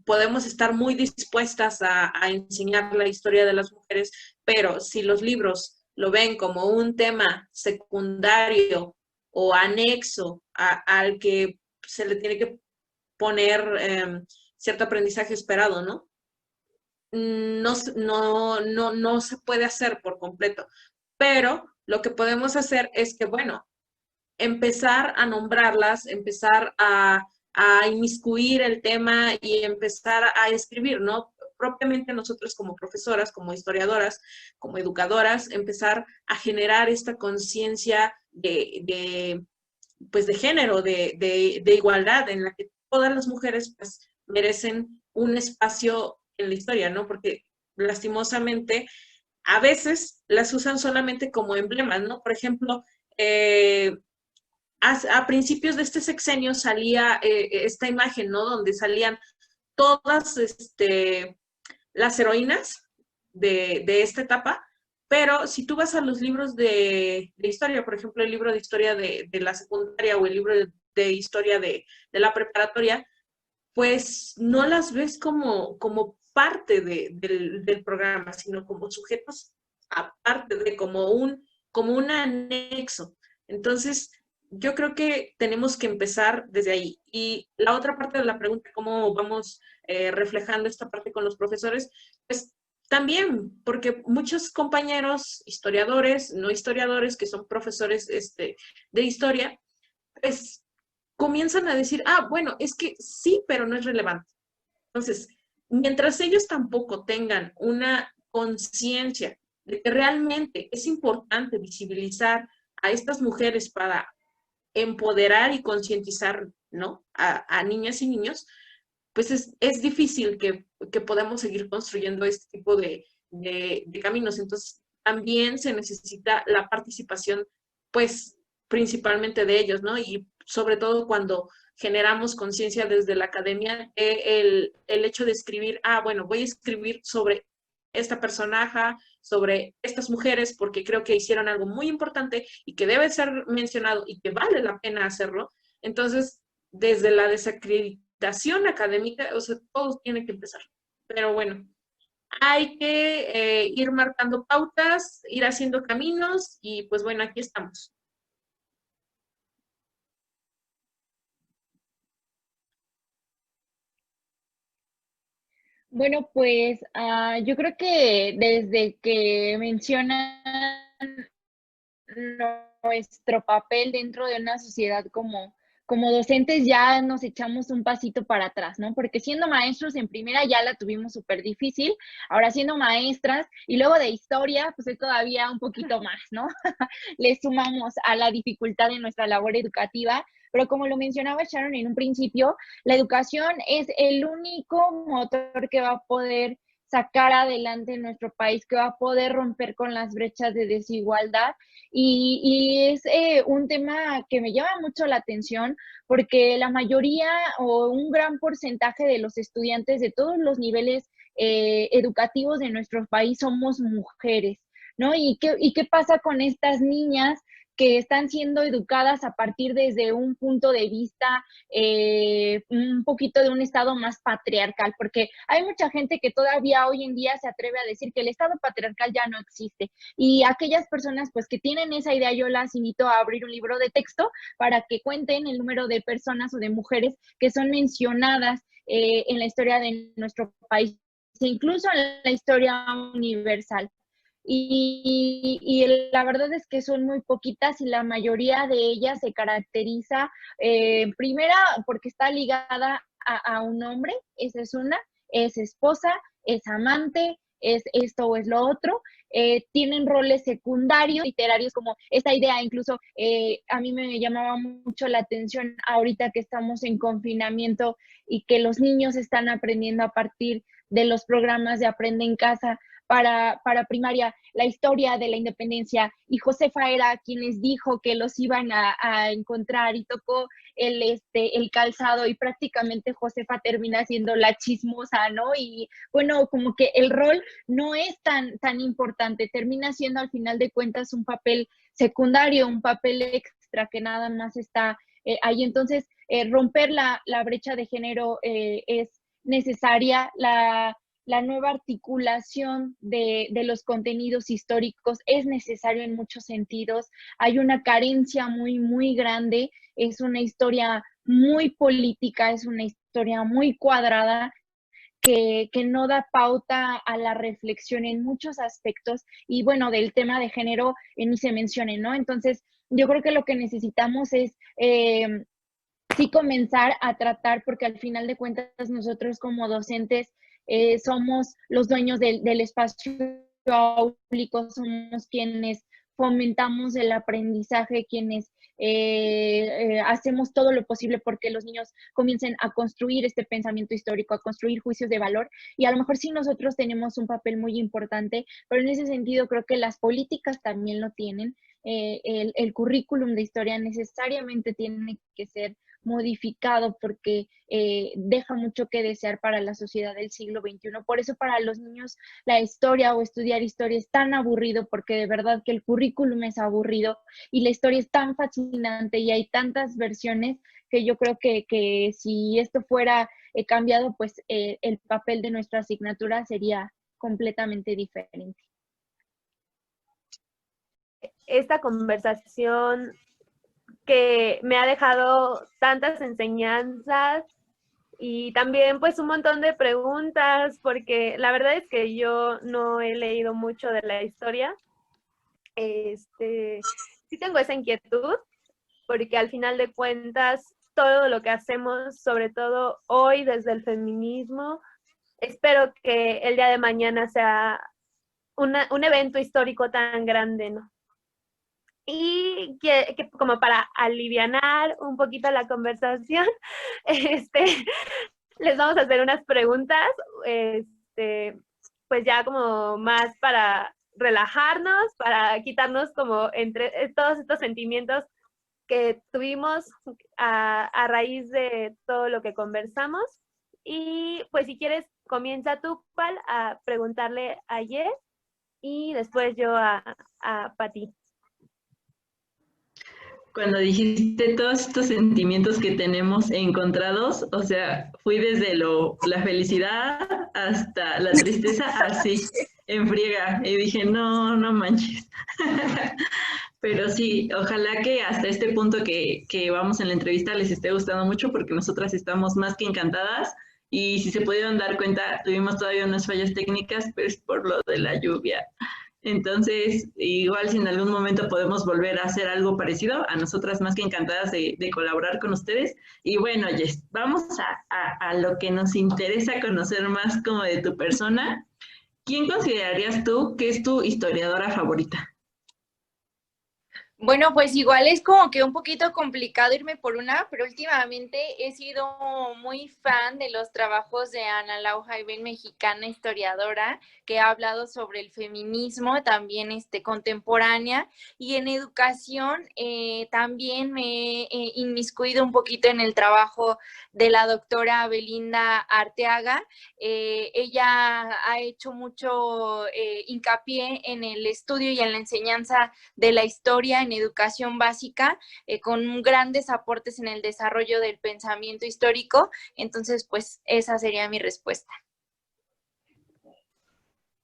podemos estar muy dispuestas a enseñar la historia de las mujeres, pero si los libros lo ven como un tema secundario o anexo al que se le tiene que poner cierto aprendizaje esperado, ¿no? No se puede hacer por completo. Pero lo que podemos hacer es que, bueno, empezar a nombrarlas, empezar a inmiscuir el tema y empezar a escribir, ¿no? Propiamente nosotros como profesoras, como historiadoras, como educadoras, empezar a generar esta conciencia pues de género, de igualdad, en la que todas las mujeres pues merecen un espacio en la historia, ¿no? Porque lastimosamente a veces las usan solamente como emblemas, ¿no? Por ejemplo, a principios de este sexenio salía esta imagen, ¿no? Donde salían todas las heroínas de esta etapa, pero si tú vas a los libros de historia, por ejemplo, el libro de historia de la secundaria o el libro de historia de la preparatoria, pues no las ves como parte del programa, sino como sujetos aparte de, como un anexo. Entonces, yo creo que tenemos que empezar desde ahí. Y la otra parte de la pregunta, cómo vamos reflejando esta parte con los profesores, pues también, porque muchos compañeros historiadores, no historiadores, que son profesores de historia, pues comienzan a decir, bueno, es que sí, pero no es relevante. Entonces, mientras ellos tampoco tengan una conciencia de que realmente es importante visibilizar a estas mujeres para empoderar y concientizar, ¿no?, a niñas y niños, pues es difícil que podamos seguir construyendo este tipo de caminos. Entonces, también se necesita la participación, pues, principalmente de ellos, ¿no? Y sobre todo cuando generamos conciencia desde la academia, el hecho de escribir, bueno, voy a escribir sobre esta personaje, sobre estas mujeres, porque creo que hicieron algo muy importante y que debe ser mencionado y que vale la pena hacerlo. Entonces, desde la desacreditación académica, o sea, todos tienen que empezar. Pero bueno, hay que ir marcando pautas, ir haciendo caminos y pues bueno, aquí estamos. Bueno, pues yo creo que desde que mencionan nuestro papel dentro de una sociedad como docentes, ya nos echamos un pasito para atrás, ¿no? Porque siendo maestros en primera ya la tuvimos súper difícil, ahora siendo maestras y luego de historia, pues es todavía un poquito más, ¿no? Le sumamos a la dificultad de nuestra labor educativa, pero como lo mencionaba Sharon en un principio, la educación es el único motor que va a poder sacar adelante nuestro país, que va a poder romper con las brechas de desigualdad. Y es un tema que me llama mucho la atención porque la mayoría o un gran porcentaje de los estudiantes de todos los niveles educativos de nuestro país somos mujeres, ¿no? ¿Y qué pasa con estas niñas que están siendo educadas a partir desde un punto de vista un poquito de un estado más patriarcal? Porque hay mucha gente que todavía hoy en día se atreve a decir que el estado patriarcal ya no existe. Y aquellas personas pues que tienen esa idea, yo las invito a abrir un libro de texto para que cuenten el número de personas o de mujeres que son mencionadas en la historia de nuestro país, incluso en la historia universal. Y la verdad es que son muy poquitas y la mayoría de ellas se caracteriza, primera, porque está ligada a un hombre, esa es una, es esposa, es amante, es esto o es lo otro. Tienen roles secundarios, literarios, como esta idea, incluso a mí me llamaba mucho la atención ahorita que estamos en confinamiento y que los niños están aprendiendo a partir de los programas de Aprende en Casa para primaria, la historia de la independencia, y Josefa era quien les dijo que los iban a encontrar y tocó el calzado y prácticamente Josefa termina siendo la chismosa, ¿no? Y bueno, como que el rol no es tan importante, termina siendo al final de cuentas un papel secundario, un papel extra que nada más está ahí. Entonces, romper la brecha de género es necesaria. La nueva articulación de los contenidos históricos es necesario en muchos sentidos. Hay una carencia muy, muy grande. Es una historia muy política, es una historia muy cuadrada que no da pauta a la reflexión en muchos aspectos. Y bueno, del tema de género ni se mencione, ¿no? Entonces, yo creo que lo que necesitamos es sí comenzar a tratar, porque al final de cuentas nosotros como docentes somos los dueños del espacio público, somos quienes fomentamos el aprendizaje, quienes hacemos todo lo posible porque los niños comiencen a construir este pensamiento histórico, a construir juicios de valor, y a lo mejor sí nosotros tenemos un papel muy importante, pero en ese sentido creo que las políticas también lo tienen. El currículum de historia necesariamente tiene que ser modificado porque deja mucho que desear para la sociedad del siglo XXI. Por eso para los niños la historia o estudiar historia es tan aburrido, porque de verdad que el currículum es aburrido y la historia es tan fascinante y hay tantas versiones que yo creo que si esto fuera cambiado, pues el papel de nuestra asignatura sería completamente diferente. Esta conversación que me ha dejado tantas enseñanzas y también pues un montón de preguntas, porque la verdad es que yo no he leído mucho de la historia. Sí tengo esa inquietud, porque al final de cuentas todo lo que hacemos, sobre todo hoy desde el feminismo, espero que el día de mañana sea un evento histórico tan grande, ¿no? Y que como para alivianar un poquito la conversación, les vamos a hacer unas preguntas, pues ya como más para relajarnos, para quitarnos como entre todos estos sentimientos que tuvimos a raíz de todo lo que conversamos. Y pues si quieres, comienza tú, Pal, a preguntarle a Jess y después yo a Pati. Cuando dijiste todos estos sentimientos que tenemos encontrados, o sea, fui desde la felicidad hasta la tristeza, así, en friega. Y dije, no, no manches. Pero sí, ojalá que hasta este punto que vamos en la entrevista les esté gustando mucho, porque nosotras estamos más que encantadas. Y si se pudieron dar cuenta, tuvimos todavía unas fallas técnicas, pero es por lo de la lluvia. Entonces, igual si en algún momento podemos volver a hacer algo parecido, a nosotras más que encantadas de colaborar con ustedes. Y bueno, Jess, vamos a lo que nos interesa conocer más como de tu persona. ¿Quién considerarías tú que es tu historiadora favorita? Bueno, pues igual es como que un poquito complicado irme por una, pero últimamente he sido muy fan de los trabajos de Ana Lau Jaivén, mexicana historiadora, que ha hablado sobre el feminismo, también contemporánea, y en educación también me he inmiscuido un poquito en el trabajo de la doctora Belinda Arteaga. Ella ha hecho mucho hincapié en el estudio y en la enseñanza de la historia en educación básica, con grandes aportes en el desarrollo del pensamiento histórico. Entonces, pues esa sería mi respuesta.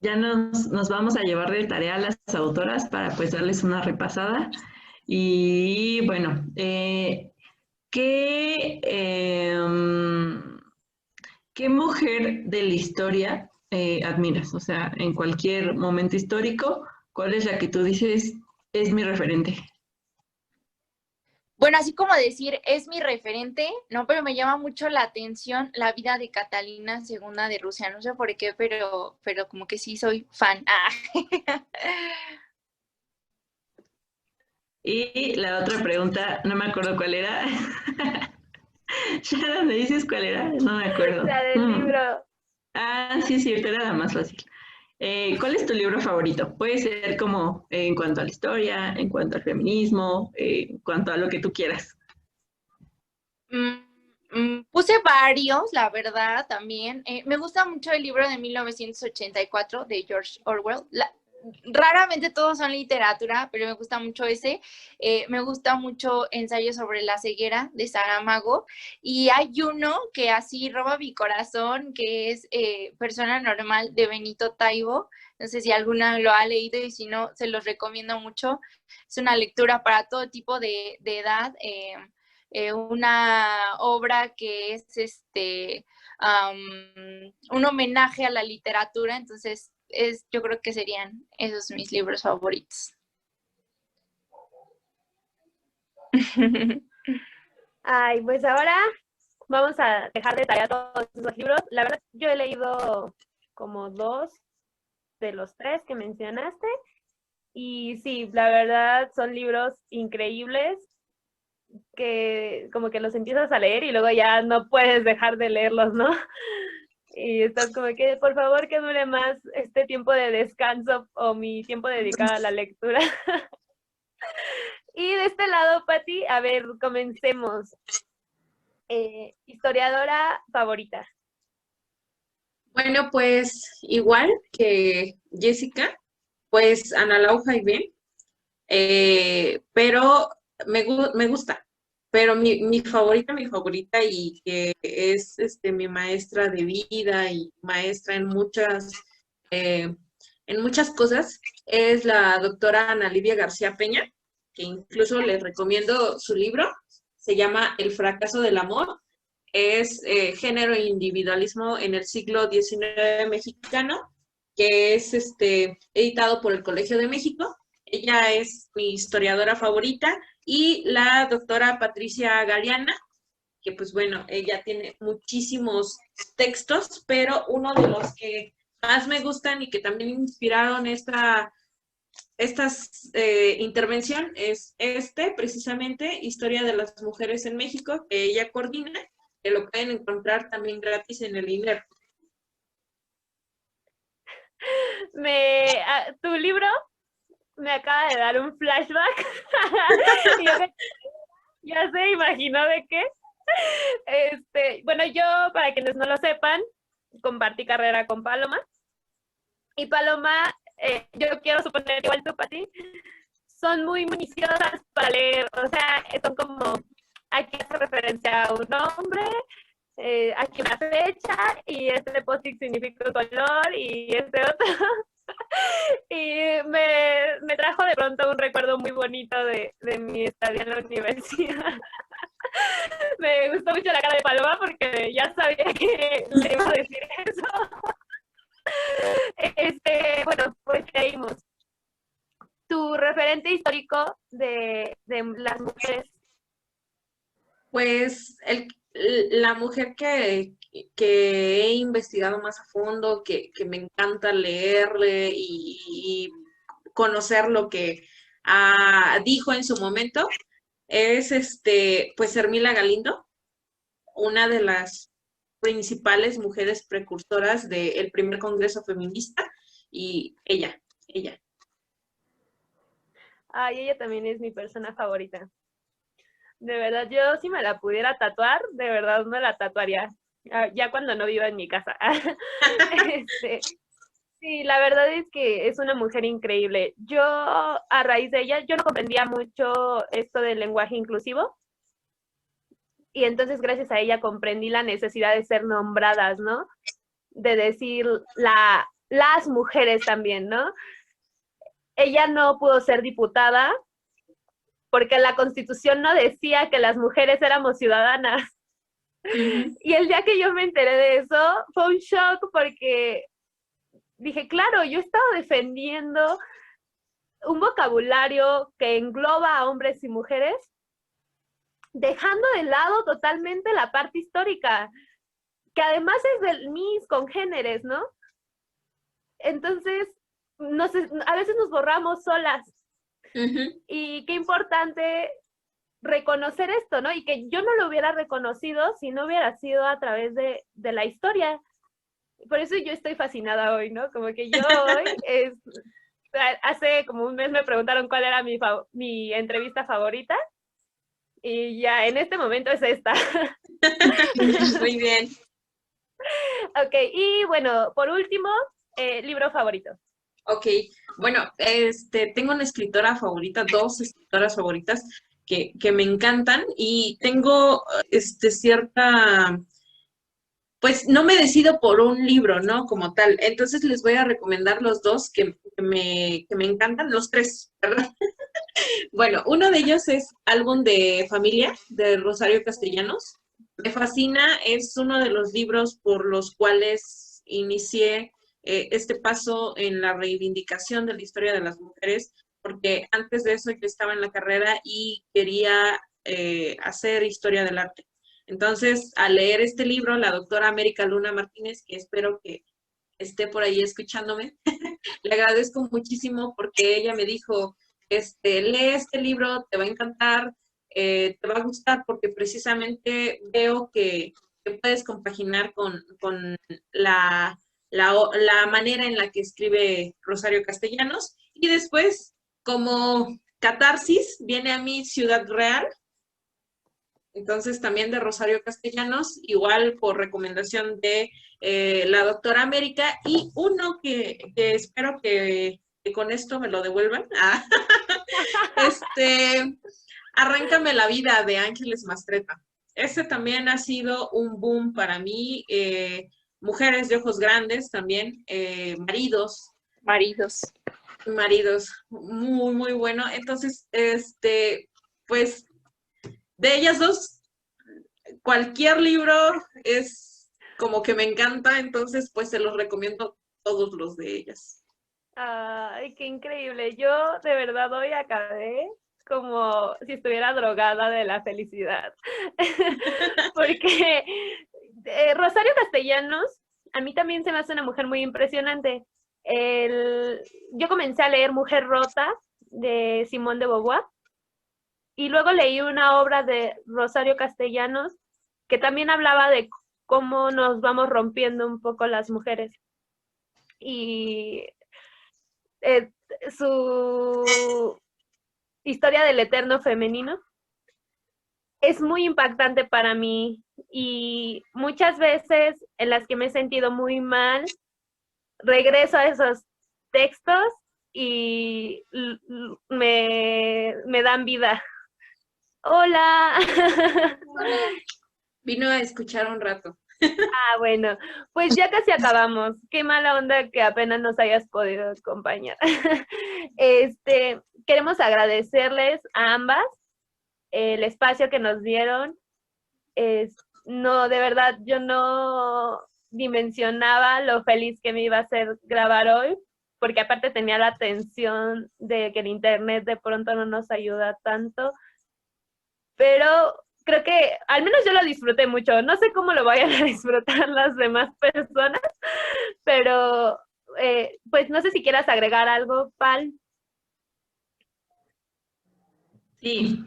Ya nos vamos a llevar de tarea a las autoras para pues darles una repasada. Y bueno, ¿qué mujer de la historia admiras? O sea, en cualquier momento histórico, ¿cuál es la que tú dices es mi referente? Bueno, así como decir, es mi referente, ¿no? Pero me llama mucho la atención la vida de Catalina II de Rusia. No sé por qué, pero como que sí soy fan. Y la otra pregunta, no me acuerdo cuál era. Sharon, ¿me dices cuál era? No me acuerdo. La del libro. Ah, sí, es cierto, era la más fácil. ¿Cuál es tu libro favorito? Puede ser como en cuanto a la historia, en cuanto al feminismo, en cuanto a lo que tú quieras. Puse varios, la verdad, también. Me gusta mucho el libro de 1984 de George Orwell. Raramente todos son literatura, pero me gusta mucho ese. Me gusta mucho Ensayo sobre la ceguera de Saramago. Y hay uno que así roba mi corazón, que es Persona Normal de Benito Taibo. No sé si alguna lo ha leído y si no, se los recomiendo mucho. Es una lectura para todo tipo de edad. Una obra que es un homenaje a la literatura, entonces yo creo que serían esos mis libros favoritos. Ay, pues ahora vamos a dejar de tarea todos los libros. La verdad, yo he leído como 2 de los 3 que mencionaste. Y sí, la verdad son libros increíbles que como que los empiezas a leer y luego ya no puedes dejar de leerlos, ¿no? Y estás como que, por favor, que dure más este tiempo de descanso o mi tiempo dedicado a la lectura. Y de este lado, Pati, a ver, comencemos. Historiadora favorita. Bueno, pues igual que Jessica, pues Ana Lau Jaivén, pero me gusta. pero mi favorita y que es mi maestra de vida y maestra en muchas cosas, es la doctora Ana Livia García Peña, que incluso les recomiendo su libro, se llama El fracaso del amor, es género e individualismo en el siglo XIX mexicano, que es editado por el Colegio de México. Ella es mi historiadora favorita, y la doctora Patricia Galeana, que pues bueno, ella tiene muchísimos textos, pero uno de los que más me gustan y que también inspiraron esta intervención es precisamente, Historia de las Mujeres en México, que ella coordina, que lo pueden encontrar también gratis en el INER. Tu libro me acaba de dar un flashback. Ya se imaginó de qué. Bueno, yo, para quienes no lo sepan, compartí carrera con Paloma. Y Paloma, yo quiero suponer, igual tú, Pati, son muy municiosas para leer. O sea, son como, aquí hace referencia a un nombre, aquí una fecha, y este post-it significa un color, y este otro. Y me trajo de pronto un recuerdo muy bonito de mi estadía en la universidad. Me gustó mucho la cara de Paloma porque ya sabía que le iba a decir eso. Bueno, pues seguimos. ¿Tu referente histórico de las mujeres? Pues la mujer que he investigado más a fondo, que me encanta leerle y conocer lo que dijo en su momento, es pues Hermila Galindo, una de las principales mujeres precursoras del primer Congreso Feminista, y ella. Ay, ella también es mi persona favorita. De verdad, yo si me la pudiera tatuar, de verdad me la tatuaría. Ya cuando no viva en mi casa. Sí, la verdad es que es una mujer increíble. Yo, a raíz de ella, yo no comprendía mucho esto del lenguaje inclusivo. Y entonces, gracias a ella, comprendí la necesidad de ser nombradas, ¿no? De decir las mujeres también, ¿no? Ella no pudo ser diputada porque la Constitución no decía que las mujeres éramos ciudadanas. Uh-huh. Y el día que yo me enteré de eso, fue un shock porque dije, claro, yo he estado defendiendo un vocabulario que engloba a hombres y mujeres, dejando de lado totalmente la parte histórica, que además es de mis congéneres, ¿no? Entonces, a veces nos borramos solas. Uh-huh. Y qué importante reconocer esto, ¿no? Y que yo no lo hubiera reconocido si no hubiera sido a través de la historia. Por eso yo estoy fascinada hoy, ¿no? Como que yo hoy, hace como un mes me preguntaron cuál era mi entrevista favorita, y ya en este momento es esta. Muy bien. Ok, y bueno, por último, libro favorito. Ok, bueno, tengo una escritora favorita, dos escritoras favoritas que me encantan, y tengo cierta, pues no me decido por un libro, ¿no? Como tal. Entonces les voy a recomendar los dos que me encantan, los tres, ¿verdad? Bueno, uno de ellos es Álbum de Familia, de Rosario Castellanos. Me fascina, es uno de los libros por los cuales inicié este paso en la reivindicación de la historia de las mujeres, porque antes de eso yo estaba en la carrera y quería hacer historia del arte. Entonces, al leer este libro, la doctora América Luna Martínez, que espero que esté por ahí escuchándome, le agradezco muchísimo porque ella me dijo, lee este libro, te va a encantar, te va a gustar, porque precisamente veo que puedes compaginar con la manera en la que escribe Rosario Castellanos. Y después, como catarsis, viene a mí Ciudad Real, entonces también de Rosario Castellanos, igual por recomendación de la doctora América, y uno que espero que con esto me lo devuelvan. Arráncame la vida de Ángeles Mastretta. Ese también ha sido un boom para mí. Mujeres de ojos grandes también, maridos, muy, muy bueno. Entonces, pues, de ellas dos, cualquier libro es como que me encanta, entonces, pues, se los recomiendo todos los de ellas. Ay, qué increíble. Yo de verdad hoy acabé como si estuviera drogada de la felicidad. Porque Rosario Castellanos, a mí también se me hace una mujer muy impresionante. Yo comencé a leer Mujer Rota de Simone de Beauvoir y luego leí una obra de Rosario Castellanos que también hablaba de cómo nos vamos rompiendo un poco las mujeres. Y su historia del eterno femenino es muy impactante para mí y muchas veces en las que me he sentido muy mal, regreso a esos textos y me dan vida. Hola. Vino a escuchar un rato. Bueno, pues ya casi acabamos. Qué mala onda que apenas nos hayas podido acompañar. Queremos agradecerles a ambas el espacio que nos dieron. No, de verdad, yo no dimensionaba lo feliz que me iba a hacer grabar hoy, porque aparte tenía la tensión de que el internet de pronto no nos ayuda tanto, pero creo que al menos yo lo disfruté mucho. No sé cómo lo vayan a disfrutar las demás personas, pero pues no sé si quieras agregar algo, Pal. Sí.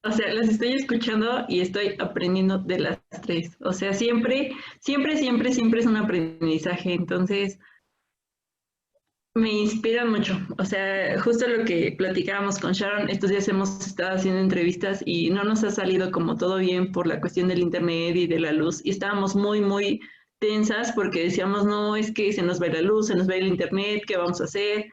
O sea, las estoy escuchando y estoy aprendiendo de las tres. O sea, siempre es un aprendizaje. Entonces, me inspiran mucho. O sea, justo lo que platicábamos con Sharon, estos días hemos estado haciendo entrevistas y no nos ha salido como todo bien por la cuestión del internet y de la luz. Y estábamos muy, muy tensas porque decíamos, no, es que se nos va la luz, se nos va el internet, ¿qué vamos a hacer?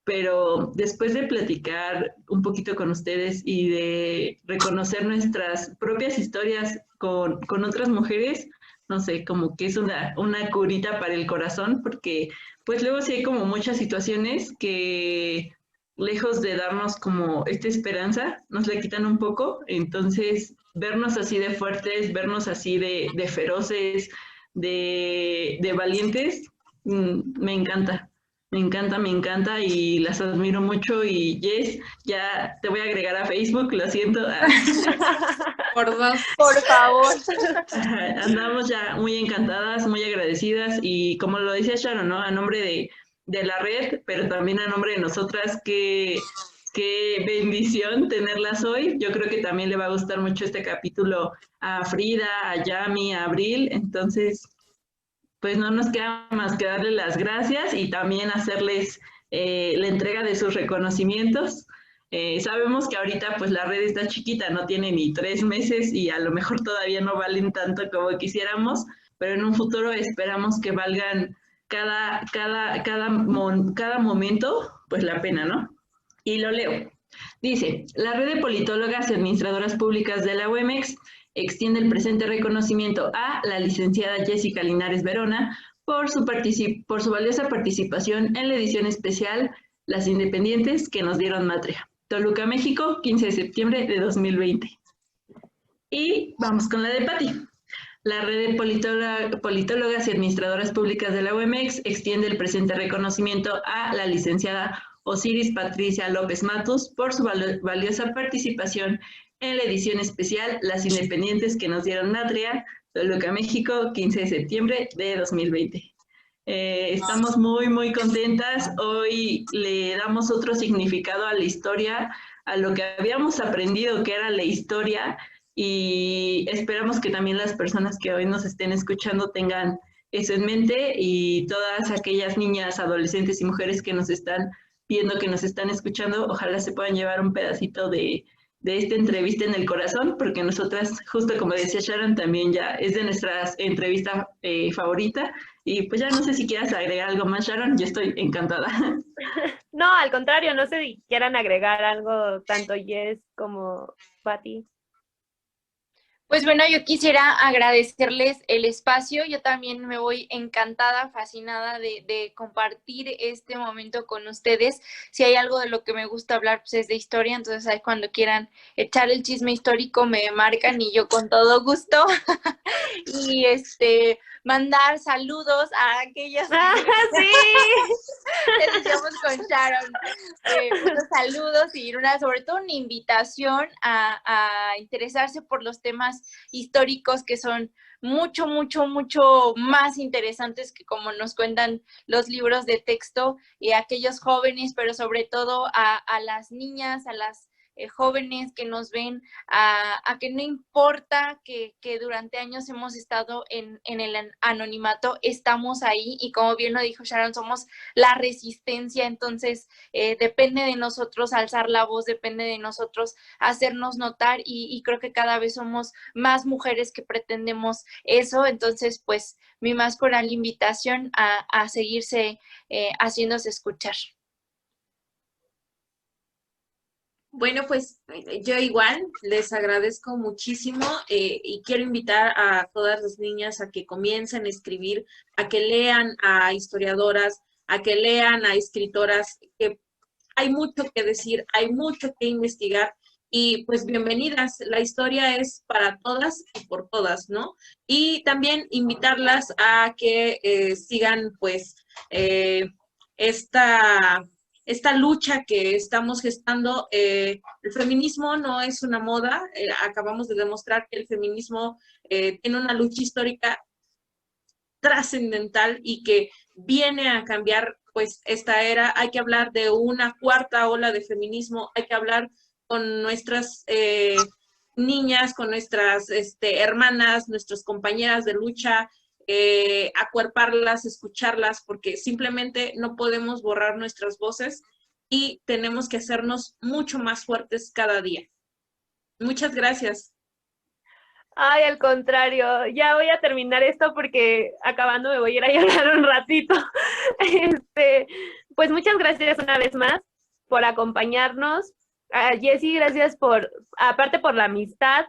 Pero después de platicar un poquito con ustedes y de reconocer nuestras propias historias con otras mujeres, no sé, como que es una curita para el corazón, porque pues luego sí hay como muchas situaciones que lejos de darnos como esta esperanza, nos la quitan un poco. Entonces, vernos así de fuertes, vernos así de feroces, de valientes, me encanta. Me encanta y las admiro mucho. Y Jess, ya te voy a agregar a Facebook, lo siento. Por dos. Por favor. Andamos ya muy encantadas, muy agradecidas y como lo decía Sharon, ¿no? A nombre de la red, pero también a nombre de nosotras, qué bendición tenerlas hoy. Yo creo que también le va a gustar mucho este capítulo a Frida, a Yami, a Abril. Entonces, pues no nos queda más que darles las gracias y también hacerles la entrega de sus reconocimientos. Sabemos que ahorita pues la red está chiquita, no tiene ni 3 meses y a lo mejor todavía no valen tanto como quisiéramos, pero en un futuro esperamos que valgan cada momento pues la pena, ¿no? Y lo leo. Dice, la red de politólogas y administradoras públicas de la UEMEX extiende el presente reconocimiento a la licenciada Jessica Linares Verona por su valiosa participación en la edición especial Las Independientes que nos dieron Matria. Toluca, México, 15 de septiembre de 2020. Y vamos con la de Pati. La red de politólogas y administradoras públicas de la UEMEX extiende el presente reconocimiento a la licenciada Osiris Patricia López Matus por su valiosa participación en la edición especial Las Independientes que nos dieron Matria, Toluca, México, 15 de septiembre de 2020. Estamos muy, muy contentas. Hoy le damos otro significado a la historia, a lo que habíamos aprendido que era la historia, y esperamos que también las personas que hoy nos estén escuchando tengan eso en mente, y todas aquellas niñas, adolescentes y mujeres que nos están viendo, que nos están escuchando, ojalá se puedan llevar un pedacito de de esta entrevista en el corazón, porque nosotras, justo como decía Sharon, también ya es de nuestra entrevista favorita. Y pues ya no sé si quieras agregar algo más, Sharon, yo estoy encantada. No, al contrario, no sé si quieran agregar algo tanto Jess como Patti. Pues bueno, yo quisiera agradecerles el espacio. Yo también me voy encantada, fascinada de compartir este momento con ustedes. Si hay algo de lo que me gusta hablar, pues es de historia. Entonces, ahí cuando quieran echar el chisme histórico, me marcan y yo con todo gusto. Y mandar saludos a aquellas sí. que decíamos con Sharon, unos saludos y sobre todo una invitación a interesarse por los temas históricos que son mucho, mucho, mucho más interesantes que como nos cuentan los libros de texto, y a aquellos jóvenes, pero sobre todo a las niñas, a las jóvenes que nos ven, a que no importa que durante años hemos estado en el anonimato, estamos ahí y como bien lo dijo Sharon, somos la resistencia. Entonces depende de nosotros alzar la voz, depende de nosotros hacernos notar y creo que cada vez somos más mujeres que pretendemos eso. Entonces pues mi más cordial invitación a seguirse haciéndose escuchar. Bueno, pues yo igual les agradezco muchísimo y quiero invitar a todas las niñas a que comiencen a escribir, a que lean a historiadoras, a que lean a escritoras, que hay mucho que decir, hay mucho que investigar y pues bienvenidas. La historia es para todas y por todas, ¿no? Y también invitarlas a que sigan pues esta lucha que estamos gestando. El feminismo no es una moda, acabamos de demostrar que el feminismo tiene una lucha histórica trascendental y que viene a cambiar pues esta era. Hay que hablar de una cuarta ola de feminismo, hay que hablar con nuestras niñas, con nuestras hermanas, nuestras compañeras de lucha, acuerparlas, escucharlas, porque simplemente no podemos borrar nuestras voces y tenemos que hacernos mucho más fuertes cada día. Muchas gracias. Ay, al contrario, ya voy a terminar esto porque acabando me voy a ir a llorar un ratito. Pues muchas gracias una vez más por acompañarnos. A Jessie, gracias aparte por la amistad,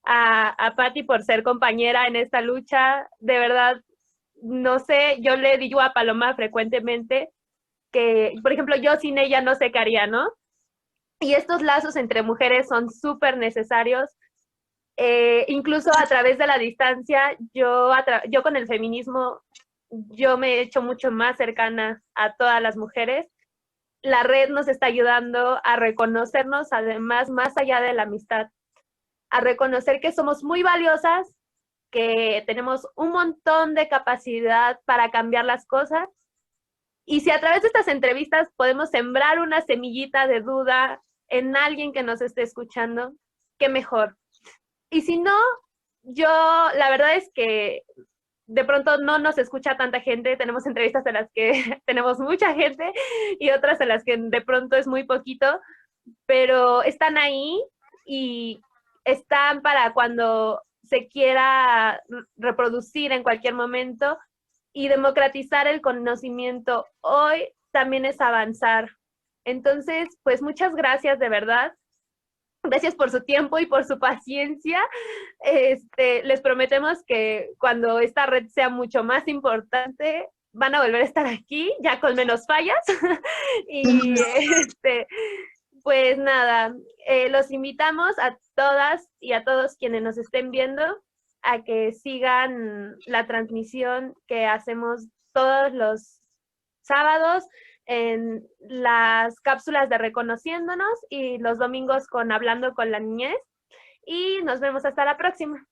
a Patti por ser compañera en esta lucha. De verdad, no sé, yo le digo a Paloma frecuentemente que, por ejemplo, yo sin ella no sé qué haría, ¿no? Y estos lazos entre mujeres son súper necesarios. Incluso a través de la distancia, yo con el feminismo, yo me he hecho mucho más cercana a todas las mujeres. La red nos está ayudando a reconocernos, además, más allá de la amistad, a reconocer que somos muy valiosas, que tenemos un montón de capacidad para cambiar las cosas. Y si a través de estas entrevistas podemos sembrar una semillita de duda en alguien que nos esté escuchando, qué mejor. Y si no, yo la verdad es que de pronto no nos escucha tanta gente. Tenemos entrevistas en las que tenemos mucha gente y otras en las que de pronto es muy poquito, pero están ahí y están para cuando se quiera reproducir en cualquier momento, y democratizar el conocimiento hoy también es avanzar. Entonces, pues muchas gracias de verdad. Gracias por su tiempo y por su paciencia. Les prometemos que cuando esta red sea mucho más importante, van a volver a estar aquí, ya con menos fallas. Y pues nada, los invitamos a todas y a todos quienes nos estén viendo a que sigan la transmisión que hacemos todos los sábados en las cápsulas de Reconociéndonos y los domingos con Hablando con la Niñez. Y nos vemos hasta la próxima.